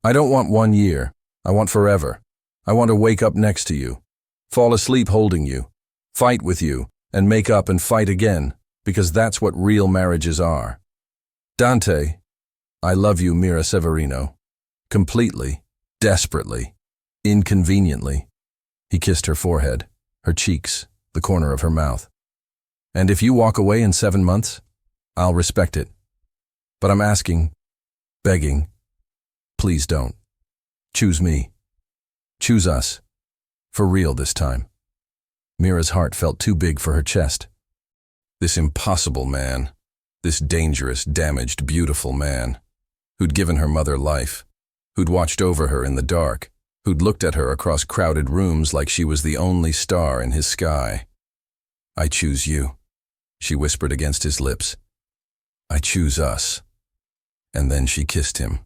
I don't want 1 year. I want forever. I want to wake up next to you, fall asleep holding you, fight with you, and make up and fight again, because that's what real marriages are. Dante, I love you, Mira Severino. Completely, desperately, inconveniently. He kissed her forehead, her cheeks, the corner of her mouth. And if you walk away in 7 months, I'll respect it. But I'm asking, begging, please don't. Choose me. Choose us. For real this time. Mira's heart felt too big for her chest. This impossible man, this dangerous, damaged, beautiful man, who'd given her mother life, who'd watched over her in the dark, who'd looked at her across crowded rooms like she was the only star in his sky. I choose you, she whispered against his lips. I choose us. And then she kissed him.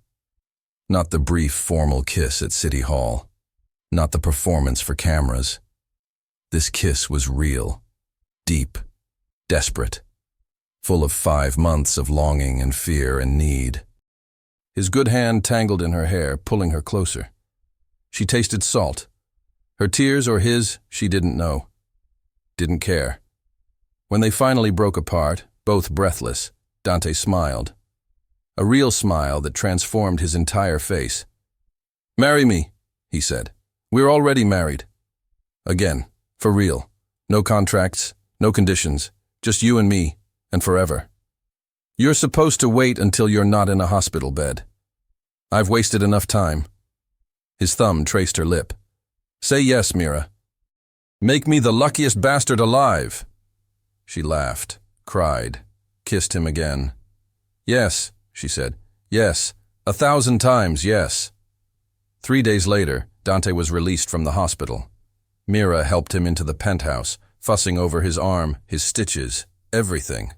Not the brief, formal kiss at City Hall. Not the performance for cameras. This kiss was real, deep, desperate, full of 5 months of longing and fear and need. His good hand tangled in her hair, pulling her closer. She tasted salt. Her tears or his, she didn't know. Didn't care. When they finally broke apart, both breathless, Dante smiled. A real smile that transformed his entire face. Marry me, he said. We're already married. Again, for real. No contracts, no conditions, just you and me, and forever. You're supposed to wait until you're not in a hospital bed. I've wasted enough time. His thumb traced her lip. Say yes, Mira. Make me the luckiest bastard alive. She laughed, cried, kissed him again. Yes, she said. Yes, 1,000 times yes. 3 days later, Dante was released from the hospital. Mira helped him into the penthouse, fussing over his arm, his stitches, everything.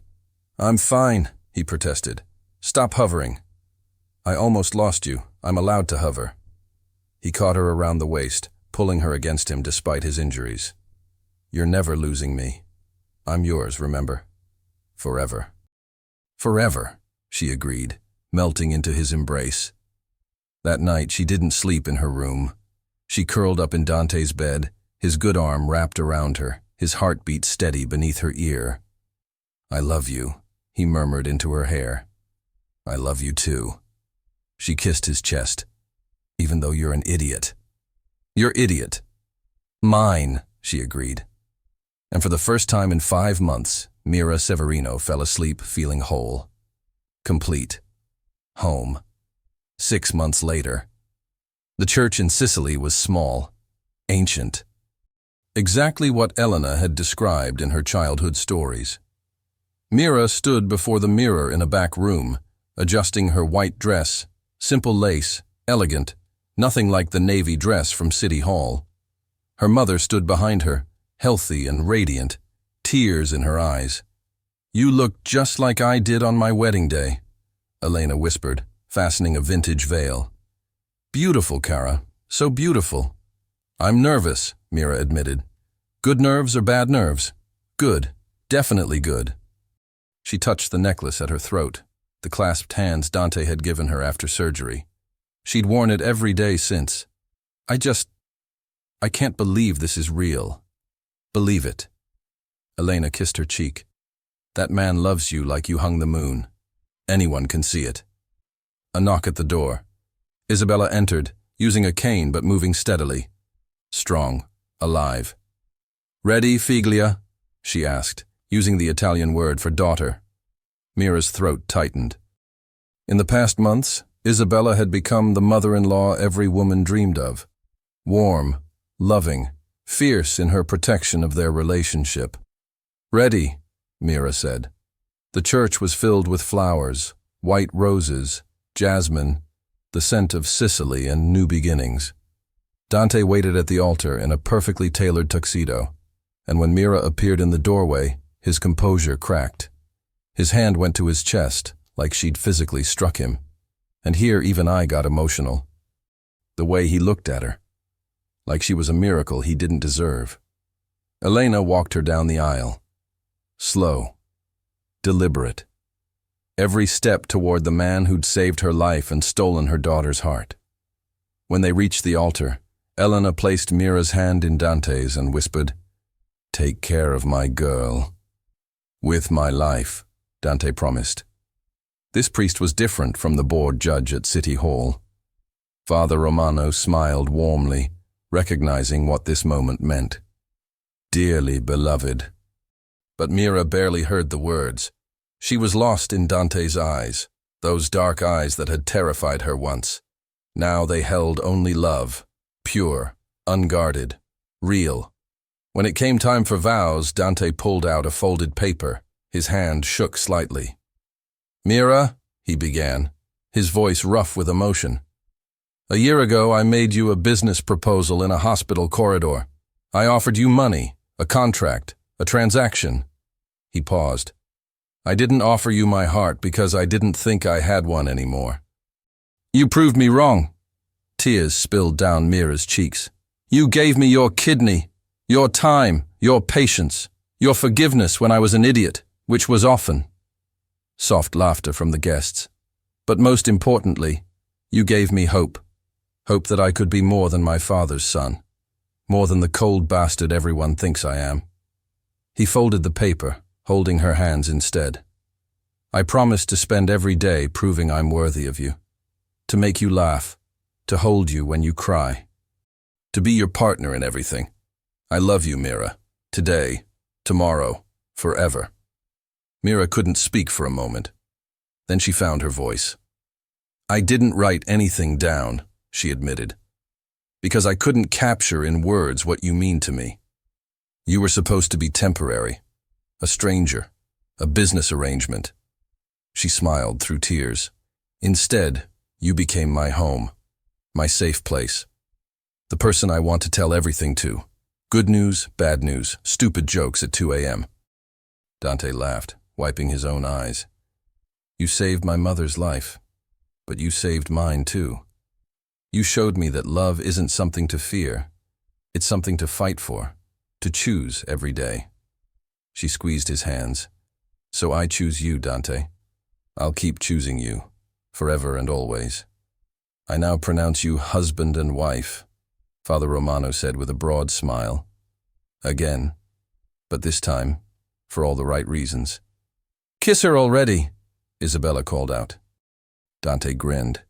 I'm fine, he protested. Stop hovering. I almost lost you. I'm allowed to hover. He caught her around the waist, pulling her against him despite his injuries. You're never losing me. I'm yours, remember? Forever. Forever, she agreed, melting into his embrace. That night, she didn't sleep in her room. She curled up in Dante's bed, his good arm wrapped around her, his heartbeat steady beneath her ear, "I love you," he murmured into her hair. "I love you too." She kissed his chest. "Even though you're an idiot." "You're idiot." "Mine," she agreed. And for the first time in 5 months, Mira Severino fell asleep feeling whole. Complete. Home. 6 months later. The church in Sicily was small, ancient. Exactly what Elena had described in her childhood stories. Mira stood before the mirror in a back room, adjusting her white dress, simple lace, elegant, nothing like the navy dress from City Hall. Her mother stood behind her, healthy and radiant, tears in her eyes. "You look just like I did on my wedding day," Elena whispered, fastening a vintage veil. "Beautiful, Cara, so beautiful." "I'm nervous," Mira admitted. "Good nerves or bad nerves?" "Good, definitely good." She touched the necklace at her throat, the clasped hands Dante had given her after surgery. She'd worn it every day since. I can't believe this is real." "Believe it." Elena kissed her cheek. "That man loves you like you hung the moon. Anyone can see it." A knock at the door. Isabella entered, using a cane but moving steadily. Strong, alive. "Ready, Figlia?" she asked, using the Italian word for daughter. Mira's throat tightened. In the past months, Isabella had become the mother-in-law every woman dreamed of. Warm, loving, fierce in her protection of their relationship. "Ready," Mira said. The church was filled with flowers, white roses, jasmine, the scent of Sicily and new beginnings. Dante waited at the altar in a perfectly tailored tuxedo, and when Mira appeared in the doorway, his composure cracked. His hand went to his chest, like she'd physically struck him. And here even I got emotional. The way he looked at her, like she was a miracle he didn't deserve. Elena walked her down the aisle. Slow, deliberate. Every step toward the man who'd saved her life and stolen her daughter's heart. When they reached the altar, Elena placed Mira's hand in Dante's and whispered, "Take care of my girl." "With my life," Dante promised. This priest was different from the bored judge at City Hall. Father Romano smiled warmly, recognizing what this moment meant. "Dearly beloved." But Mira barely heard the words. She was lost in Dante's eyes, those dark eyes that had terrified her once. Now they held only love, pure, unguarded, real. When it came time for vows, Dante pulled out a folded paper. His hand shook slightly. "Mira," he began, his voice rough with emotion. "A year ago I made you a business proposal in a hospital corridor. I offered you money, a contract, a transaction." He paused. "I didn't offer you my heart because I didn't think I had one anymore. You proved me wrong." Tears spilled down Mira's cheeks. "You gave me your kidney, your time, your patience, your forgiveness when I was an idiot, which was often." Soft laughter from the guests. "But most importantly, you gave me hope. Hope that I could be more than my father's son. More than the cold bastard everyone thinks I am." He folded the paper, holding her hands instead. "I promise to spend every day proving I'm worthy of you. To make you laugh. To hold you when you cry. To be your partner in everything. I love you, Mira. Today, tomorrow, forever." Mira couldn't speak for a moment. Then she found her voice. "I didn't write anything down," she admitted, "because I couldn't capture in words what you mean to me. You were supposed to be temporary, a stranger, a business arrangement." She smiled through tears. "Instead, you became my home, my safe place, the person I want to tell everything to. Good news, bad news, stupid jokes at 2 a.m. Dante laughed, wiping his own eyes. "You saved my mother's life, but you saved mine too. You showed me that love isn't something to fear. It's something to fight for, to choose every day." She squeezed his hands. "So I choose you, Dante. I'll keep choosing you, forever and always. I now pronounce you husband and wife," Father Romano said with a broad smile. "Again, but this time, for all the right reasons. Kiss her already, Isabella called out. Dante grinned,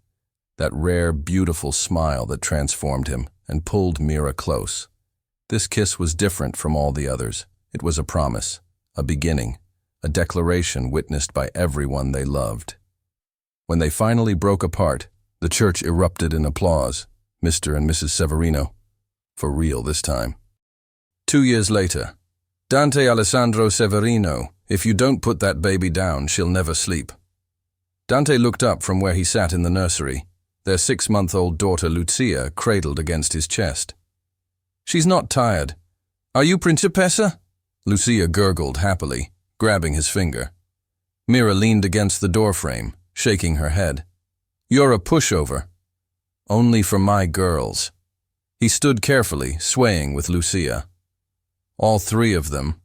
that rare, beautiful smile that transformed him, and pulled Mira close. This kiss was different from all the others. It was a promise, a beginning, a declaration witnessed by everyone they loved. When they finally broke apart, the church erupted in applause. Mr. and Mrs. Severino. For real this time. 2 years later. Dante Alessandro Severino, if you don't put that baby down, she'll never sleep. Dante looked up from where he sat in the nursery, their 6-month-old daughter Lucia cradled against his chest. She's not tired. Are you, Principessa? Lucia gurgled happily, grabbing his finger. Mira leaned against the doorframe, shaking her head. You're a pushover. Only for my girls. He stood carefully, swaying with Lucia. All 3 of them.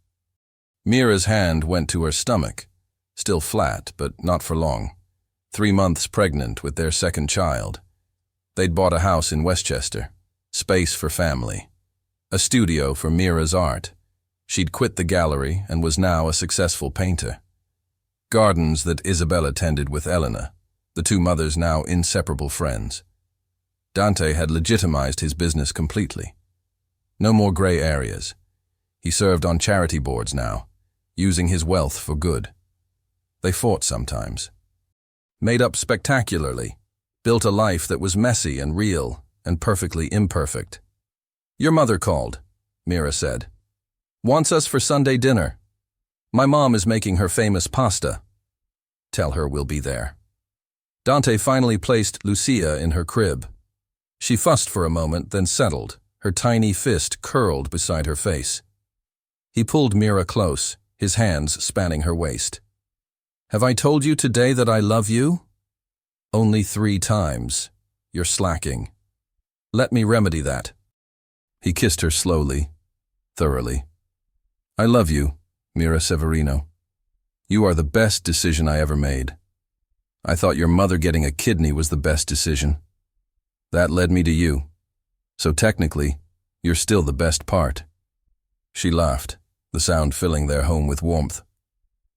Mira's hand went to her stomach, still flat, but not for long. 3 months pregnant with their 2nd child. They'd bought a house in Westchester, space for family, a studio for Mira's art. She'd quit the gallery and was now a successful painter. Gardens that Isabella tended with Elena, the 2 mothers now inseparable friends. Dante had legitimized his business completely. No more gray areas. He served on charity boards now, using his wealth for good. They fought sometimes. Made up spectacularly, built a life that was messy and real and perfectly imperfect. Your mother called, Mira said. Wants us for Sunday dinner. My mom is making her famous pasta. Tell her we'll be there. Dante finally placed Lucia in her crib. She fussed for a moment, then settled, her tiny fist curled beside her face. He pulled Mira close, his hands spanning her waist. Have I told you today that I love you? Only 3 times. You're slacking. Let me remedy that. He kissed her slowly, thoroughly. I love you, Mira Severino. You are the best decision I ever made. I thought your mother getting a kidney was the best decision. That led me to you. So technically, you're still the best part. She laughed, the sound filling their home with warmth.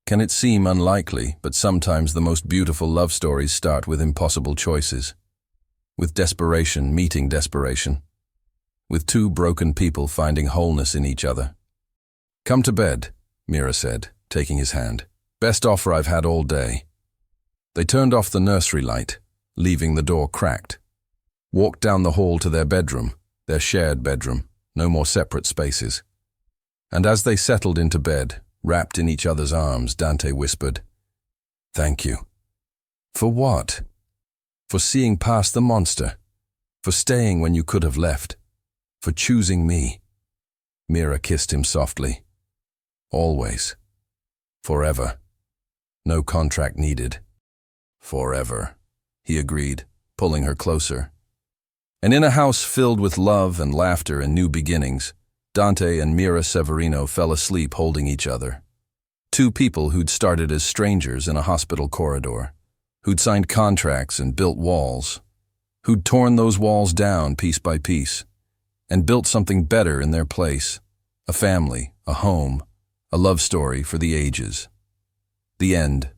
Can it seem unlikely, but sometimes the most beautiful love stories start with impossible choices. With desperation meeting desperation. With 2 broken people finding wholeness in each other. Come to bed, Mira said, taking his hand. Best offer I've had all day. They turned off the nursery light, leaving the door cracked. Walked down the hall to their bedroom, their shared bedroom, no more separate spaces. And as they settled into bed, wrapped in each other's arms, Dante whispered, Thank you. For what? For seeing past the monster. For staying when you could have left. For choosing me. Mira kissed him softly. Always. Forever. No contract needed. Forever, he agreed, pulling her closer. And in a house filled with love and laughter and new beginnings, Dante and Mira Severino fell asleep holding each other. 2 people who'd started as strangers in a hospital corridor, who'd signed contracts and built walls, who'd torn those walls down piece by piece, and built something better in their place, a family, a home, a love story for the ages. The end.